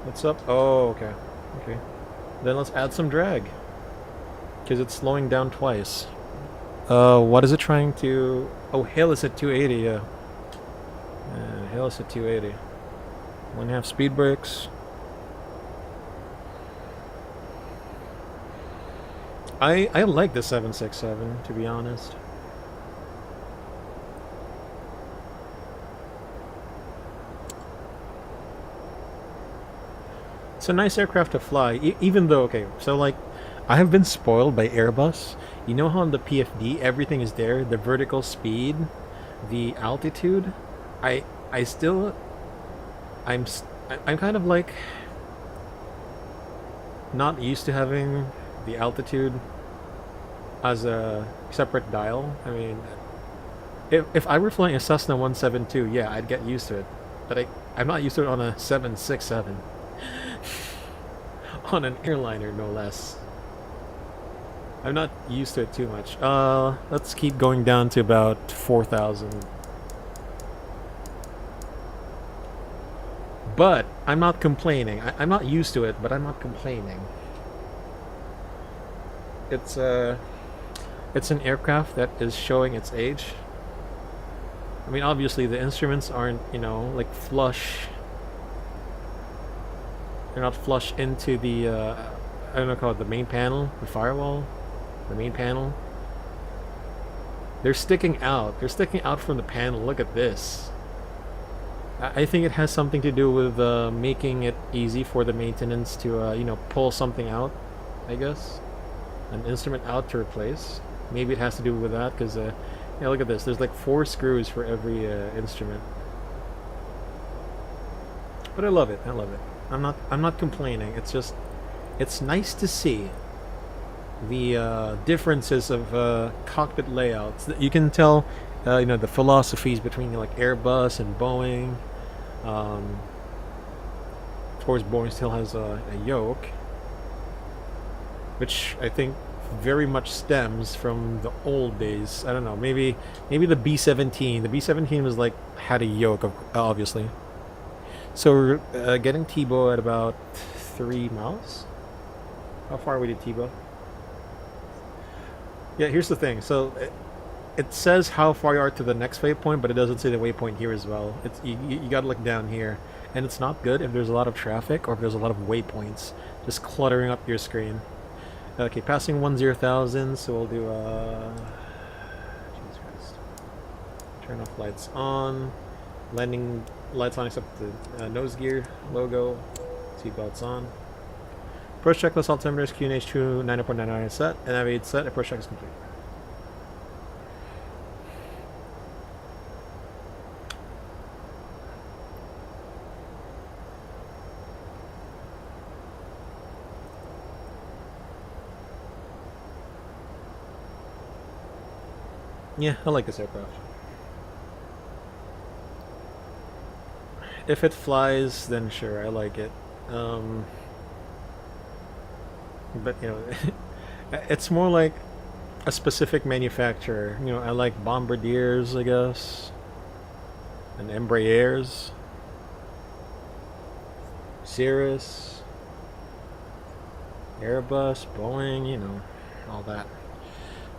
What's up? Oh, okay. Okay. Then let's add some drag. Because it's slowing down twice. What is it trying to... Oh, hail is at 280, yeah. Hail is at 280. 1.5 speed brakes. I like the 767, to be honest. It's a nice aircraft to fly, even though, okay, so like, I have been spoiled by Airbus. You know how on the PFD, everything is there, the vertical speed, the altitude? I'm kind of like, not used to having the altitude as a separate dial. I mean, if I were flying a Cessna 172, yeah, I'd get used to it. But I'm not used to it on a 767. On an airliner, no less. I'm not used to it too much. Let's keep going down to about 4,000. But I'm not complaining. I'm not used to it, but I'm not complaining. It's an aircraft that is showing its age. I mean, obviously the instruments aren't, you know, like flush. They're not flush into the, I don't know, call it the main panel, the firewall, the main panel. They're sticking out. They're sticking out from the panel. Look at this. I think it has something to do with making it easy for the maintenance to, you know, pull something out, I guess. An instrument out to replace. Maybe it has to do with that, because, yeah, look at this. There's like 4 screws for every instrument. But I love it. I love it. I'm not complaining. It's just, it's nice to see the differences of cockpit layouts. You can tell, you know, the philosophies between like Airbus and Boeing. Of course, Boeing still has a yoke, which I think very much stems from the old days. I don't know. Maybe the B-17. The B-17 was like had a yoke, obviously. So we're getting Tebow at about 3 miles. How far are we to Tebow? Yeah, here's the thing. So it says how far you are to the next waypoint, but it doesn't say the waypoint here as well. It's you gotta look down here, and it's not good if there's a lot of traffic or if there's a lot of waypoints just cluttering up your screen. Okay, passing 10,000, so we'll do Jesus Christ. Turn off lights on. Landing lights on except the nose gear logo. Seatbelts on. Approach checklist altimeters QNH2 90.99 is set, and navigate set. Approach check is complete. Yeah, I like this aircraft. If it flies, then sure, I like it. But you know, it's more like a specific manufacturer. You know, I like Bombardiers, I guess, and Embraers, Cirrus, Airbus, Boeing. You know, all that.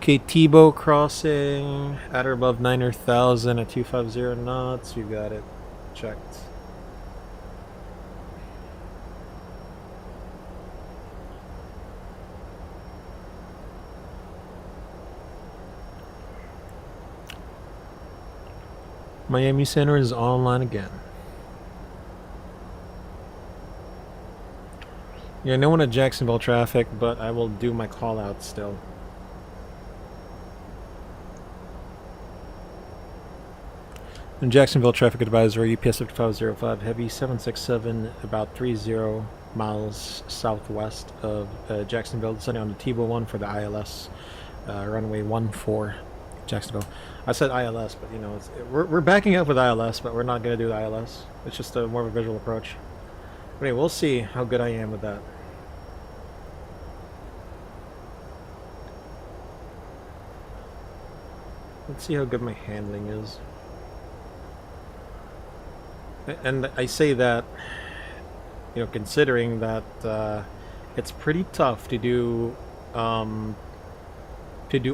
Ktpa crossing at or above 9,000 at 250 knots. We've got it checked. Miami Center is online again. Yeah, no one at Jacksonville traffic, but I will do my call out still. In Jacksonville traffic advisory, UPS 5505 heavy 767 about 30 miles southwest of Jacksonville, descending on the Tebow 1 for the ILS runway 14 Jacksonville. I said ILS, but you know, we're backing up with ILS, but we're not going to do the ILS. It's just a more of a visual approach. But anyway, we'll see how good I am with that. Let's see how good my handling is. And I say that, you know, considering that it's pretty tough to do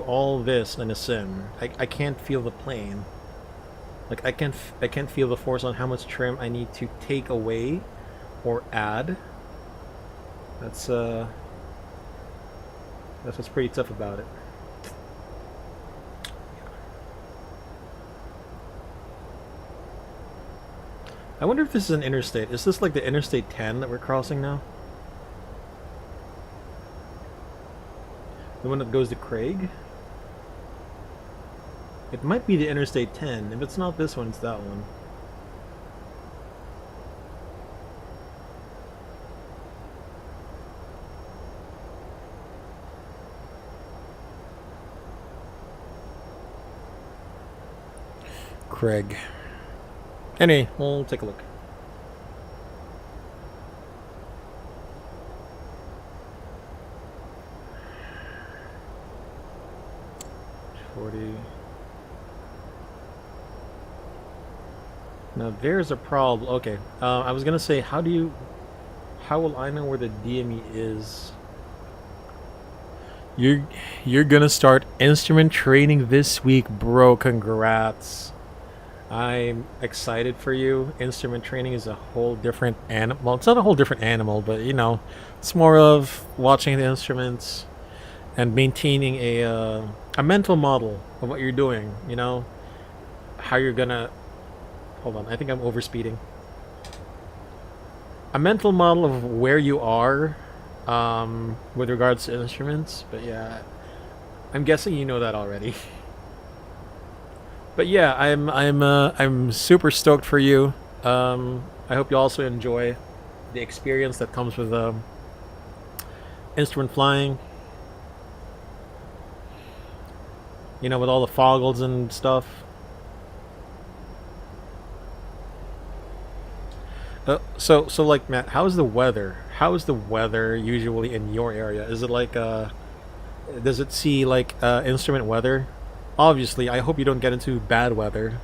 all this in a sim. I can't feel the plane. Like I can't feel the force on how much trim I need to take away or add. That's what's pretty tough about it. I wonder if this is an interstate. Is this like the Interstate 10 that we're crossing now? The one that goes to Craig? It might be the Interstate 10. If it's not this one, it's that one. Craig. Anyway, we'll take a look. Now there's a problem. Okay, I was gonna say, how will I know where the DME is? You're gonna start instrument training this week, bro. Congrats. I'm excited for you. Instrument training is a whole different animal. Well, it's not a whole different animal, but you know, it's more of watching the instruments and maintaining a mental model of what you're doing. You know, how you're gonna. Hold on, I think I'm overspeeding. A mental model of where you are with regards to instruments. But yeah, I'm guessing you know that already. But yeah, I'm super stoked for you. I hope you also enjoy the experience that comes with instrument flying. You know, with all the foggles and stuff. So like, Matt, how's the weather? How is the weather usually in your area? Is it like does it see like instrument weather? Obviously, I hope you don't get into bad weather,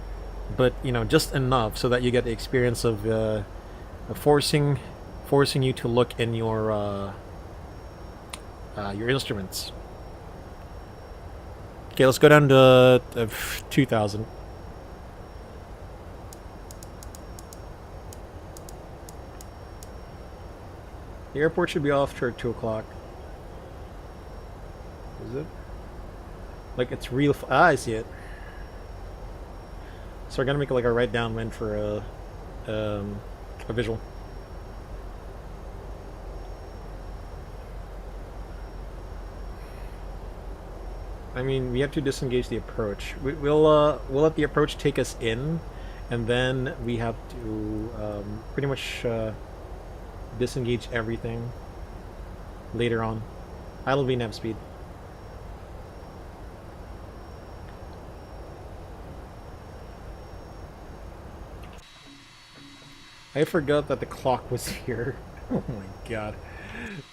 but you know, just enough so that you get the experience of forcing you to look in your instruments. Okay, let's go down to 2,000. The airport should be off for 2 o'clock. Is it? Like it's real. I see it. So we're gonna make it like a right downwind for a visual. I mean, we have to disengage the approach. We'll let the approach take us in, and then we have to pretty much disengage everything later on. Idle V nav speed. I forgot that the clock was here. Oh my god.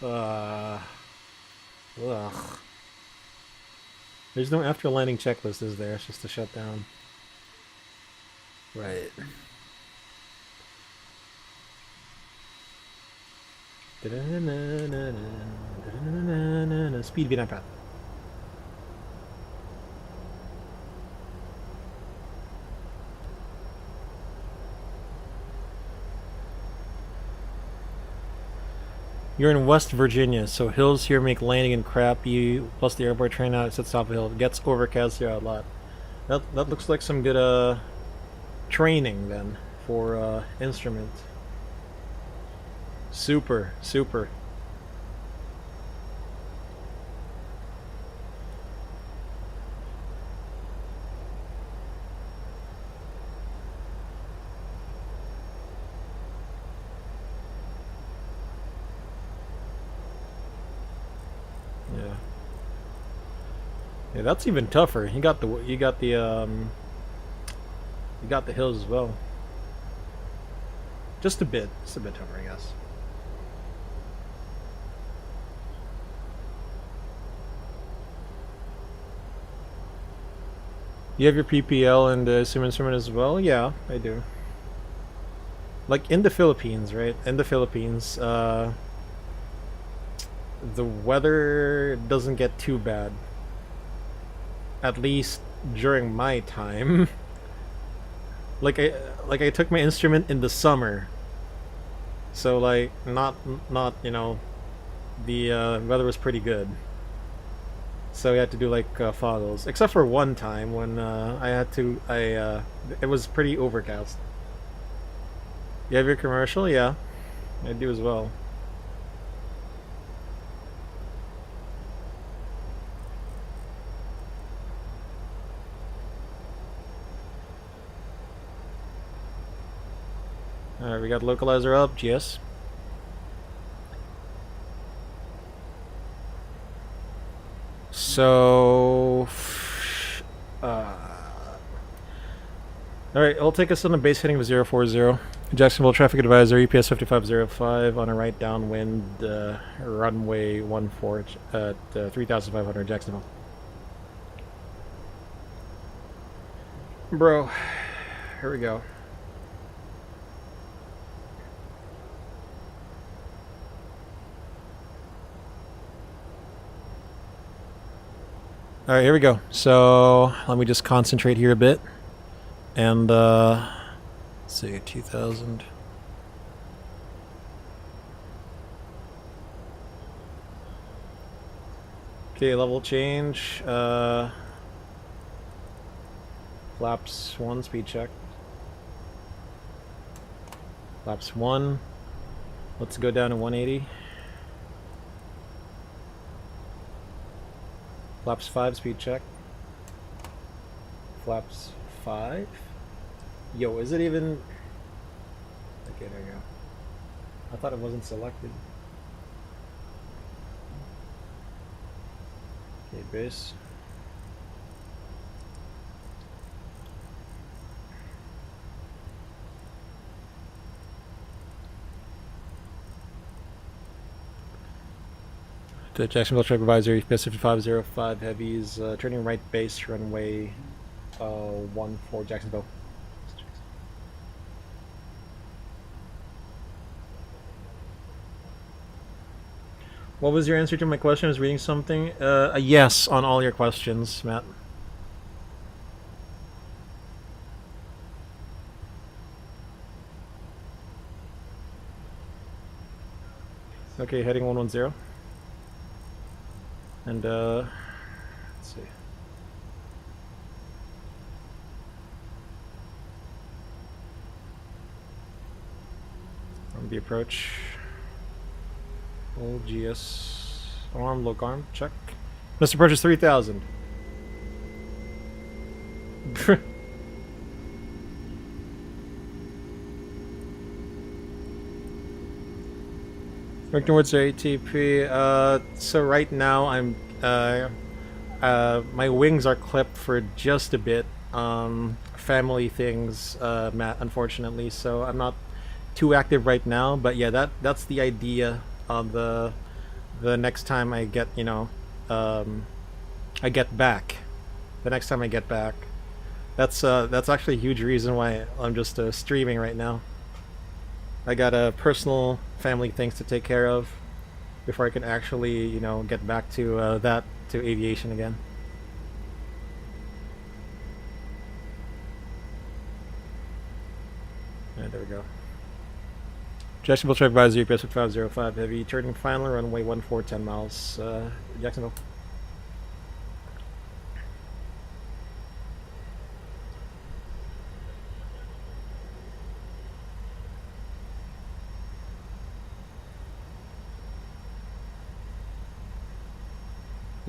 Ugh. There's no after landing checklist, is there? It's just a shutdown. Right. Speed VNAV path. You're in West Virginia, so hills here make landing and crappy, plus the airport train out sits top of a hill. It gets overcast here a lot. That looks like some good training then for instrument. Super. Yeah, that's even tougher. You got the hills as well. Just a bit tougher, I guess. You have your PPL and sim instrument as well? Yeah, I do. Like in the Philippines, right? In the Philippines, the weather doesn't get too bad. At least during my time. like I took my instrument in the summer, so like not you know, the weather was pretty good, so we had to do like foggles, except for one time when it was pretty overcast. You have your commercial? Yeah, I do as well. Alright, we got localizer up, yes. So... Alright, it'll take us on a base heading of 040. Jacksonville traffic advisor, EPS 5505 on a right downwind, runway 14 at 3,500 Jacksonville. Bro, here we go. Alright, here we go. So, let me just concentrate here a bit. And, let's see, 2,000. Okay, level change. Flaps 1, speed check. Flaps 1. Let's go down to 180. Flaps 5, speed check. Flaps 5. Yo, is it even... Okay, there you go. I thought it wasn't selected. Okay, base. To Jacksonville Trip Advisor, EPS 5505 heavies, turning right base, runway 14 Jacksonville. What was your answer to my question? I was reading something. A yes on all your questions, Matt. Okay, heading 110. And, let's see. From the approach. Old GS. Arm, look arm, check. Mr. Approach is 3,000. Working towards your ATP. So right now I'm my wings are clipped for just a bit. Family things, Matt, unfortunately. So I'm not too active right now. But yeah, that's the idea of the next time I get, you know, I get back. The next time I get back. That's actually a huge reason why I'm just streaming right now. I got personal family things to take care of before I can actually, you know, get back to to aviation again. Alright, there we go. Jacksonville Traffic Advisory, UPS 505 Heavy, turning final, runway 14, 10 miles, Jacksonville.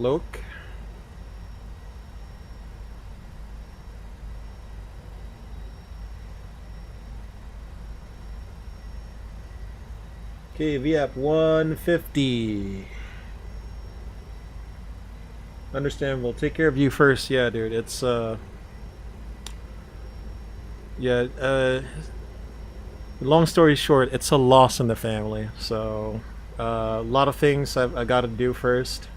Loke. Okay, VAP 150. Understandable. Take care of you first. Yeah, dude. It's yeah, long story short, it's a loss in the family. So a lot of things I got to do first.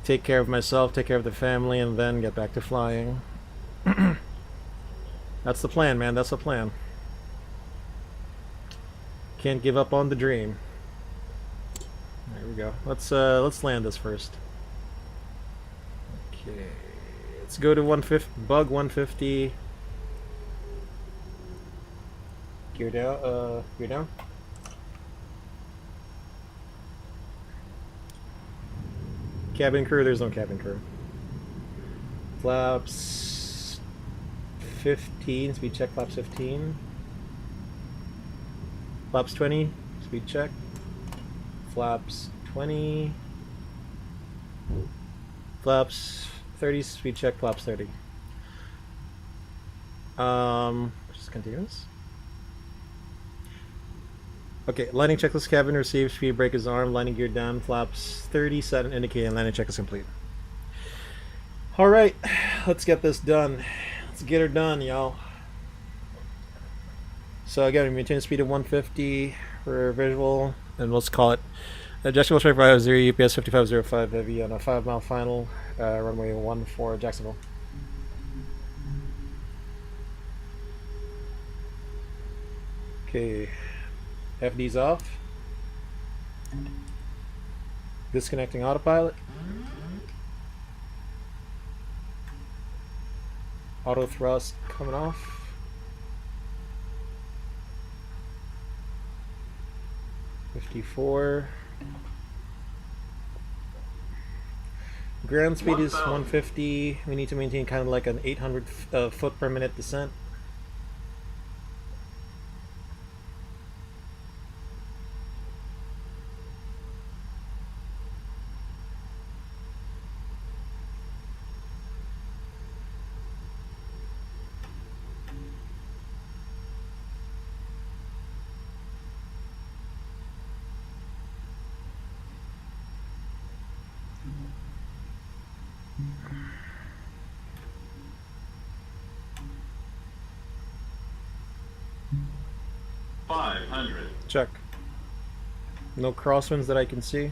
Take care of myself, take care of the family, and then get back to flying. That's the plan, man. That's the plan. Can't give up on the dream. There we go. Let's land this first. Okay. Let's go to 150. Bug 150. Gear down. Gear down. Cabin crew, there's no cabin crew. Flaps 15, speed check, flaps 15. Flaps 20, speed check. Flaps 20. Flaps 30, speed check, flaps 30. Just continuous. Okay, landing checklist cabin received, speed brake is armed, landing gear down, flaps 30, set and indicate, and landing check is complete. Alright, let's get this done. Let's get her done, y'all. So again, we maintain speed of 150 for visual, and let's call it Jacksonville Traffic Advisory, UPS 5505 Heavy on a 5-mile final, runway 14 Jacksonville. Okay. FD's off. Disconnecting autopilot. Auto thrust coming off. $54. Ground speed is 150. We need to maintain kind of like an 800 foot per minute descent. Check. No crosswinds that I can see.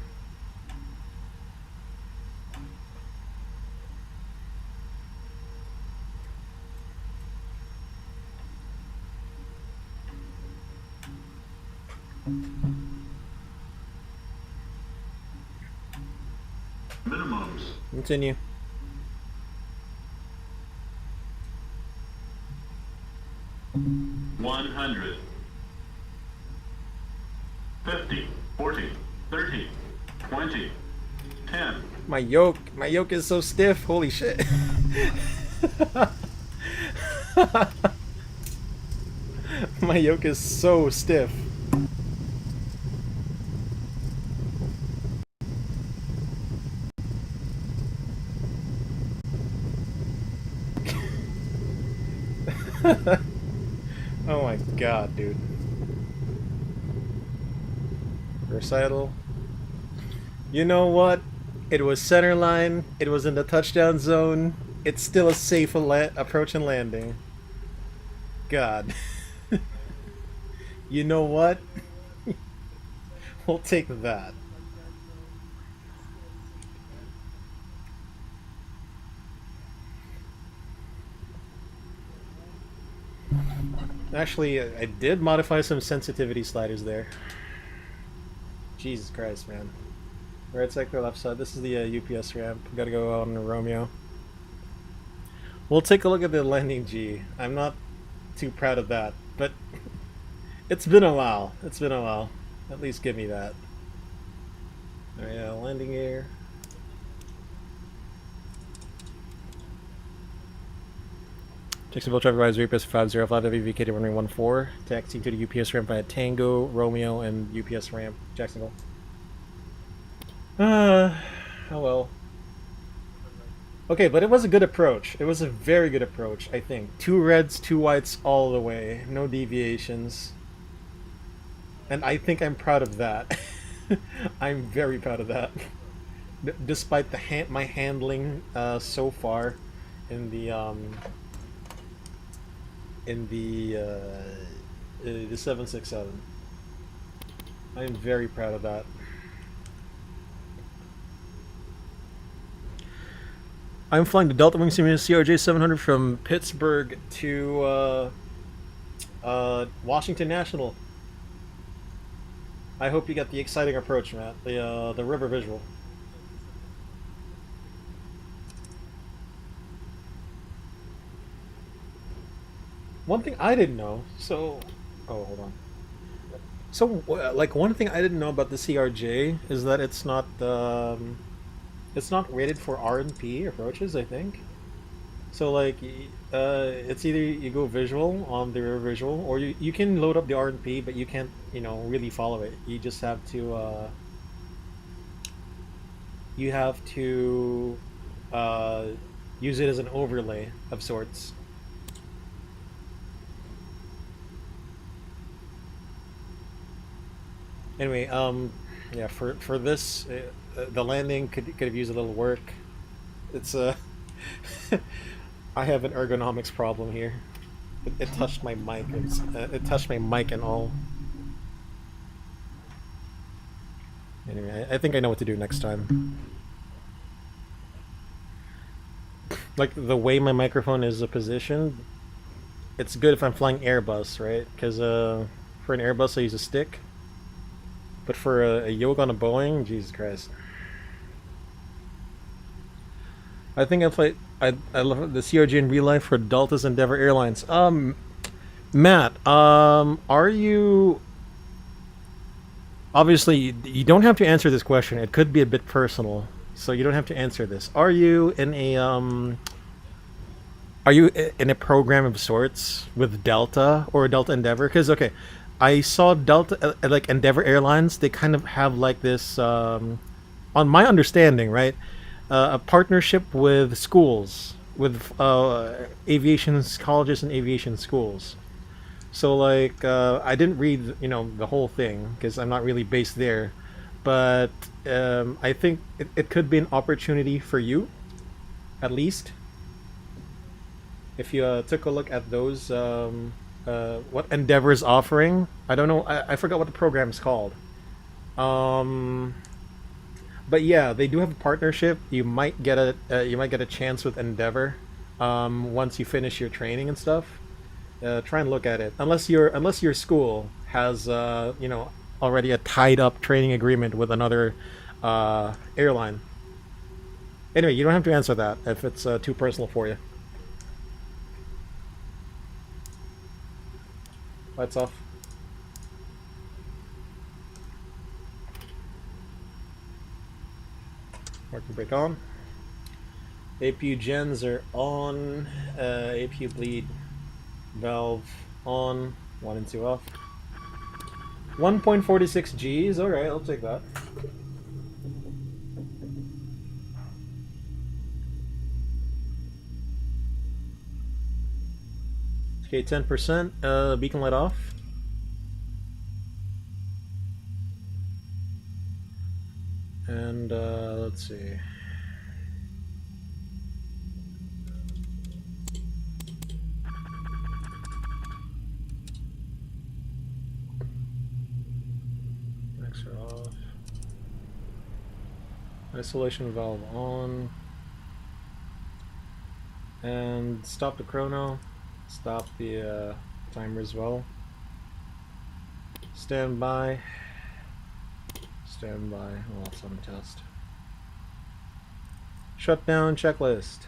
Minimums. Continue. $100. 50, 40, 30, 20, 10. My yoke is so stiff. Holy shit. My yoke is so stiff. Oh my god, dude. Recital. You know what? It was center line. It was in the touchdown zone. It's still a safe approach and landing. God. You know what? We'll take that. Actually, I did modify some sensitivity sliders there. Jesus Christ, man. Right sector, left side. This is the UPS ramp. Gotta go on Romeo. We'll take a look at the landing G. I'm not too proud of that, but it's been a while. It's been a while. At least give me that. Alright, landing gear. Jacksonville traffic advisory UPS 505 WVK to runway 14. Taxiing to the UPS ramp via Tango, Romeo, and UPS ramp, Jacksonville. Oh well. Okay, but it was a good approach. It was a very good approach, I think. 2 reds, 2 whites all the way. No deviations. And I think I'm proud of that. I'm very proud of that. Despite the my handling so far in the 767. I'm very proud of that. I'm flying the Delta Wing Simulator CRJ 700 from Pittsburgh to Washington National. I hope you got the exciting approach, Matt. The river visual. One thing I didn't know, so... Oh, hold on. So, like, one thing I didn't know about the CRJ is that it's not rated for R&P approaches, I think. So, like, it's either you go visual on the rear visual, or you can load up the R&P, but you can't, you know, really follow it. You just have to, use it as an overlay of sorts. Anyway, yeah, for this, the landing could have used a little work. It's I have an ergonomics problem here. It touched my mic. It touched my mic and all. Anyway, I think I know what to do next time. Like the way my microphone is positioned, it's good if I'm flying Airbus, right? Because for an Airbus I use a stick. But for a yoke on a Boeing, Jesus Christ. I think I love the CRJ in real life for Delta's Endeavor Airlines. Matt, are you... Obviously, you don't have to answer this question. It could be a bit personal, so you don't have to answer this. Are you in a program of sorts with Delta or Delta Endeavor? Because, okay, I saw Delta, like Endeavor Airlines, they kind of have like this, on my understanding, right, a partnership with schools, with aviation colleges and aviation schools. So like, I didn't read, you know, the whole thing because I'm not really based there, but I think it could be an opportunity for you, at least, if you took a look at those. What Endeavor's offering. I don't know. I forgot what the program's called. But yeah, they do have a partnership. You might get a chance with Endeavor once you finish your training and stuff. Try and look at it. Unless your school has you know, already a tied up training agreement with another airline. Anyway, you don't have to answer that if it's too personal for you. Lights off. Marking brake on. APU gens are on. APU bleed valve on. 1 and 2 off. 1.46 Gs. Alright, I'll take that. Okay, 10%. Beacon light off. And let's see. Next are off. Isolation valve on. And stop the chrono. Stop the timer as well. Stand by. Stand by. Oh, it's on the test. Shutdown checklist.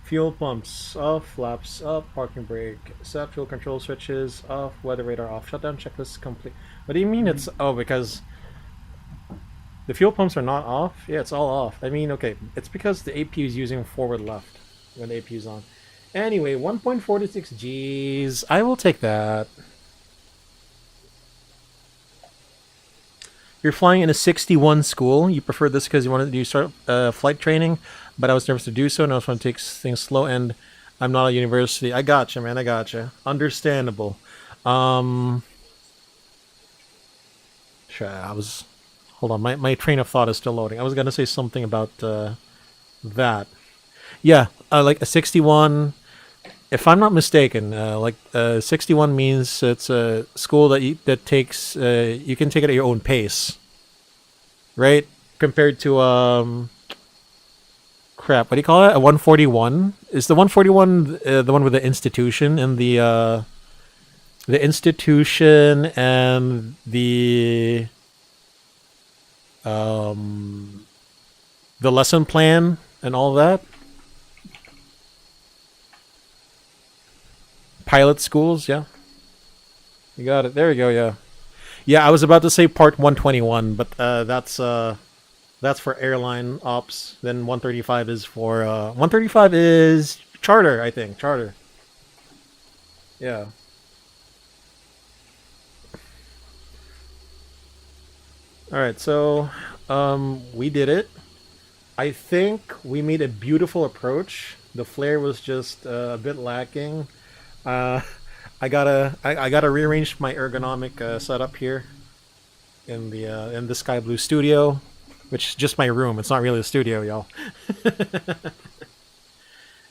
Fuel pumps off, flaps up, parking brake set, fuel control switches off, weather radar off. Shutdown checklist complete. What do you mean it's because the fuel pumps are not off? Yeah, it's all off. I mean, okay, it's because the APU is using forward left when the APU is on. Anyway, 1.46 Gs. I will take that. You're flying in a 61 school. You prefer this because you wanted to do start flight training, but I was nervous to do so, and I was trying to take things slow, and I'm not a university. I gotcha, man. I gotcha. Understandable. Sure, I was... Hold on, my train of thought is still loading. I was going to say something about that. Yeah, like a 61... If I'm not mistaken, 61 means it's a school that takes you can take it at your own pace, right? Compared to crap, what do you call it? A 141? Is the 141 the one with the institution and the institution and the lesson plan and all that? Pilot schools, yeah. You got it. There you go, yeah. Yeah, I was about to say part 121, but that's for airline ops. Then 135 is for 135 is charter, I think. Charter. Yeah. Alright, so we did it. I think we made a beautiful approach. The flare was just a bit lacking. I gotta rearrange my ergonomic setup here in the SkyBloo studio, which is just my room. It's not really a studio, y'all.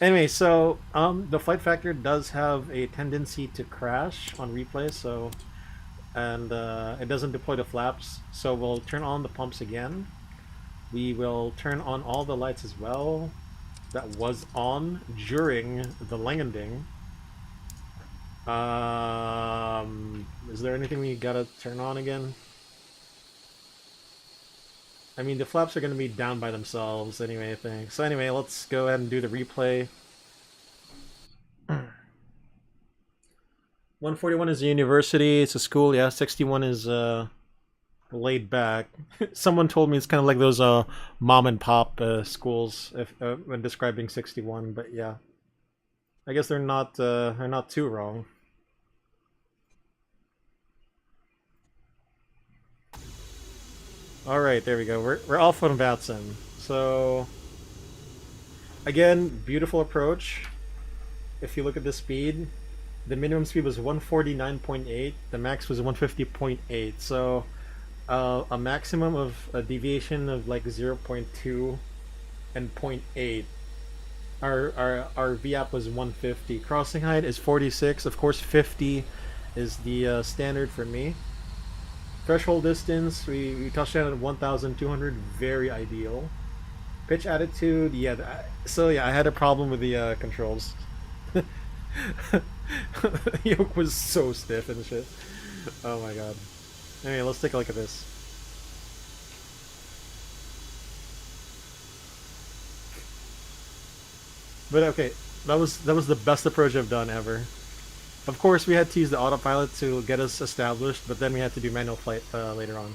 Anyway, so the flight factor does have a tendency to crash on replay, so it doesn't deploy the flaps. So we'll turn on the pumps again. We will turn on all the lights as well. That was on during the landing. Is there anything we gotta turn on again? I mean, the flaps are gonna be down by themselves anyway, I think. So anyway, let's go ahead and do the replay. 141 is a university, it's a school, yeah. 61 is laid back. Someone told me it's kind of like those mom and pop schools when describing 61, but yeah. I guess they're not too wrong. All right, there we go. We're off on Vatsim. So again, beautiful approach. If you look at the speed, the minimum speed was 149.8. The max was 150.8. So a maximum of a deviation of like 0.2 and 0.8. Our VAP was 150. Crossing height is 46. Of course, 50 is the standard for me. Threshold distance, we touched down at 1,200. Very ideal. Pitch attitude, yeah. So yeah, I had a problem with the controls. Yoke was so stiff and shit. Oh my god. Anyway, let's take a look at this. But okay, that was the best approach I've done ever. Of course, we had to use the autopilot to get us established, but then we had to do manual flight later on.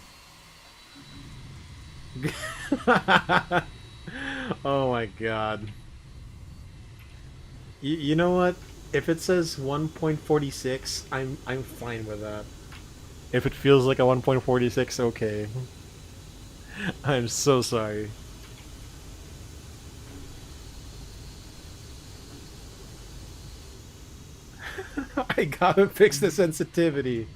Oh my god. You know what? If it says 1.46, I'm fine with that. If it feels like a 1.46, okay. I'm so sorry. I gotta fix the sensitivity.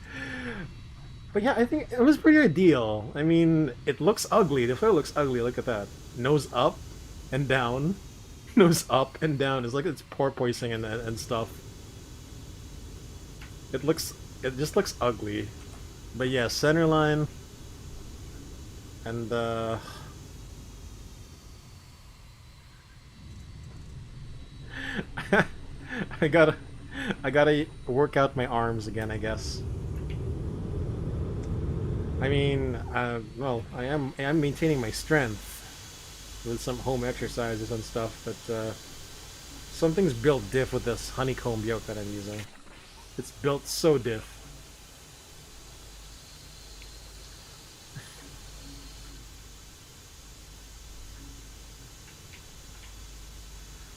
But yeah, I think it was pretty ideal. I mean, it looks ugly. The flare looks ugly. Look at that. Nose up and down. Nose up and down. It's like it's porpoising and stuff. It just looks ugly. But yeah, center line. And I gotta work out my arms again, I guess. I mean, well, I am maintaining my strength with some home exercises and stuff, but something's built diff with this honeycomb yoke that I'm using. It's built so diff.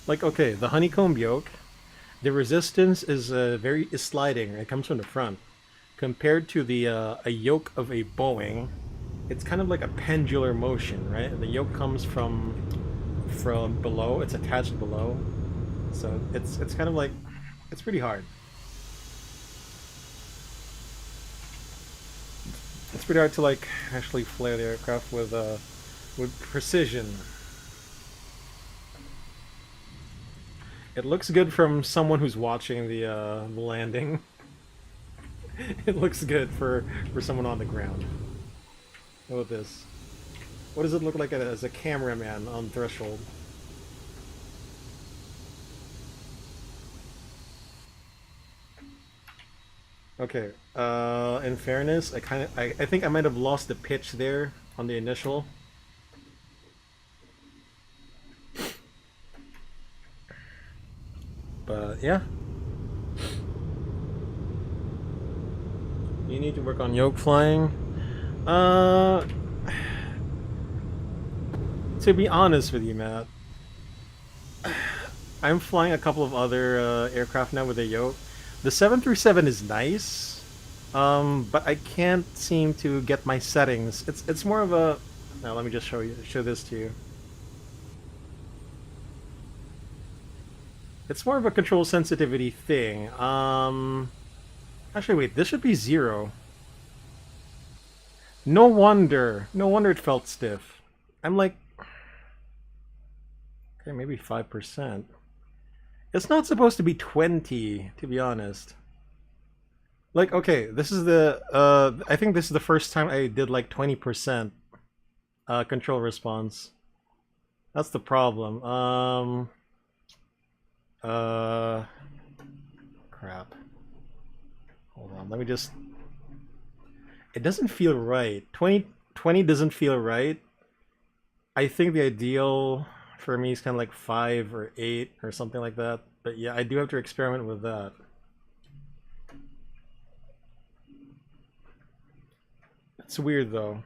Like, okay, the honeycomb yoke, the resistance is is sliding. It comes from the front. Compared to the a yoke of a Boeing, it's kind of like a pendular motion, right? The yoke comes from below. It's attached below, so it's kind of like it's pretty hard. It's pretty hard to like actually flare the aircraft with precision. It looks good from someone who's watching the landing. It looks good for someone on the ground. How about this? What does it look like as a cameraman on threshold? Okay. In fairness, I think I might have lost the pitch there on the initial. But yeah. You need to work on yoke flying. To be honest with you, Matt, I'm flying a couple of other aircraft now with a yoke. The 737 is nice, but I can't seem to get my settings. It's more of a. Now let me just show this to you. It's more of a control sensitivity thing. Actually, wait, this should be 0. No wonder it felt stiff. I'm like, okay, maybe 5%. It's not supposed to be 20, to be honest. Like, okay, this is the, I think this is the first time I did like 20% control response. That's the problem. Crap. Hold on, let me just... It doesn't feel right. 20 doesn't feel right. I think the ideal for me is kind of like 5 or 8 or something like that. But yeah, I do have to experiment with that. It's weird though.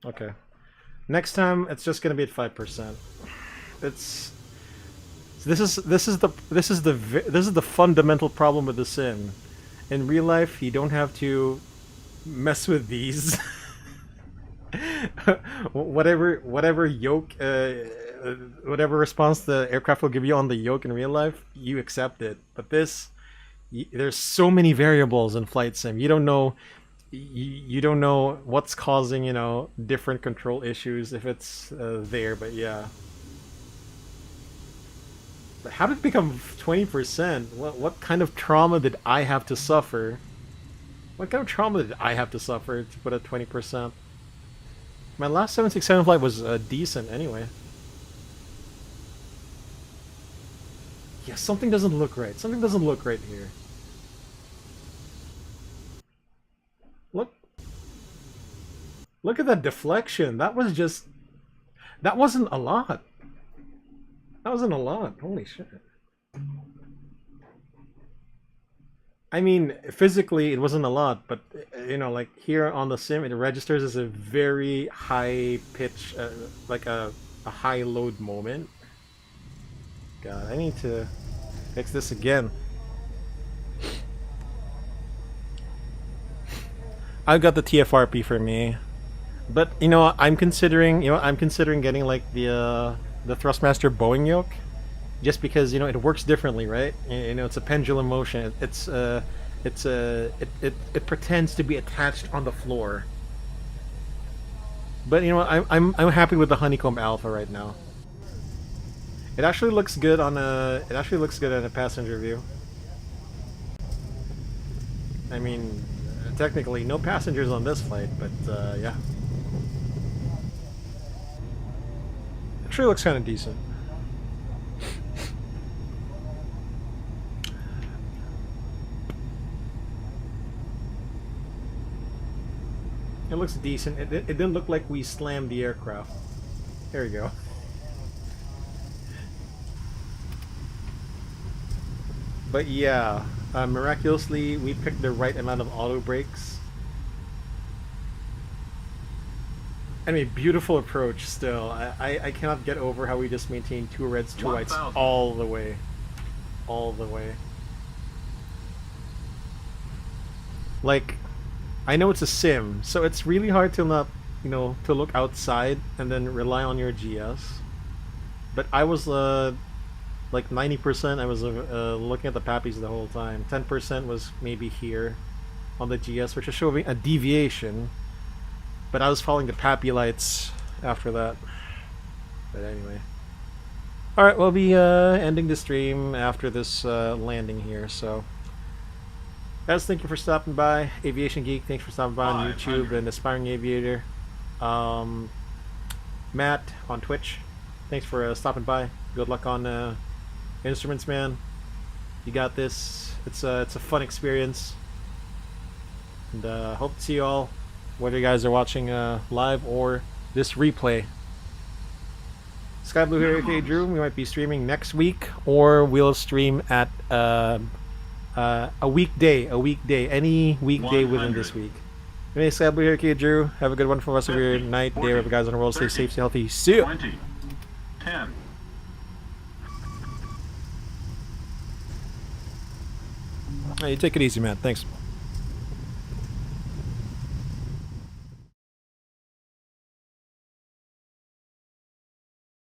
Okay. Next time it's just gonna be at 5%. It's... This is the fundamental problem with the sim. In real life, you don't have to mess with these. whatever yoke, whatever response the aircraft will give you on the yoke in real life, you accept it. But this, there's so many variables in flight sim. You don't know, you don't know what's causing, you know, different control issues if it's there. But yeah. How did it become 20%? What kind of trauma did I have to suffer? What kind of trauma did I have to suffer to put at 20%? My last 767 flight was decent anyway. Yeah, something doesn't look right. Something doesn't look right here. Look at that deflection. That was just... That wasn't a lot. That wasn't a lot. Holy shit. I mean, physically it wasn't a lot, but you know, like here on the sim, it registers as a very high pitch, like a high load moment. God, I need to fix this again. I've got the TFRP for me, but you know, I'm considering getting like the Thrustmaster Boeing yoke, just because it works differently, right? It's a pendulum motion. It pretends to be attached on the floor. But I'm happy with the honeycomb alpha right now. It actually looks good on a passenger view. I mean, technically no passengers on this flight, but yeah. Actually looks kind of decent. It looks decent. It didn't look like we slammed the aircraft. There you go. But yeah, miraculously we picked the right amount of auto brakes. I mean, beautiful approach still. I cannot get over how we just maintained 2 reds, 2 whites all the way. All the way. Like, I know it's a sim, so it's really hard to not, to look outside and then rely on your GS. But I was, like 90%, I was looking at the pappies the whole time. 10% was maybe here on the GS, which is showing a deviation. But I was following the pappy lights after that. But anyway. Alright, we'll be ending the stream after this landing here, so... Guys, thank you for stopping by. Aviation Geek, thanks for stopping by on YouTube, and Aspiring Aviator. Matt on Twitch, thanks for stopping by. Good luck on Instruments, man. You got this. It's a fun experience. And hope to see you all, whether you guys are watching live or this replay. SkyBloo here, aka Drew. We might be streaming next week, or we'll stream at a weekday, any weekday within this week. Anyway, SkyBloo here, aka Drew. Have a good one for the rest of your night, day, wherever guys in the world. Stay safe, stay healthy. See you. 20, 10. Hey, take it easy, man. Thanks.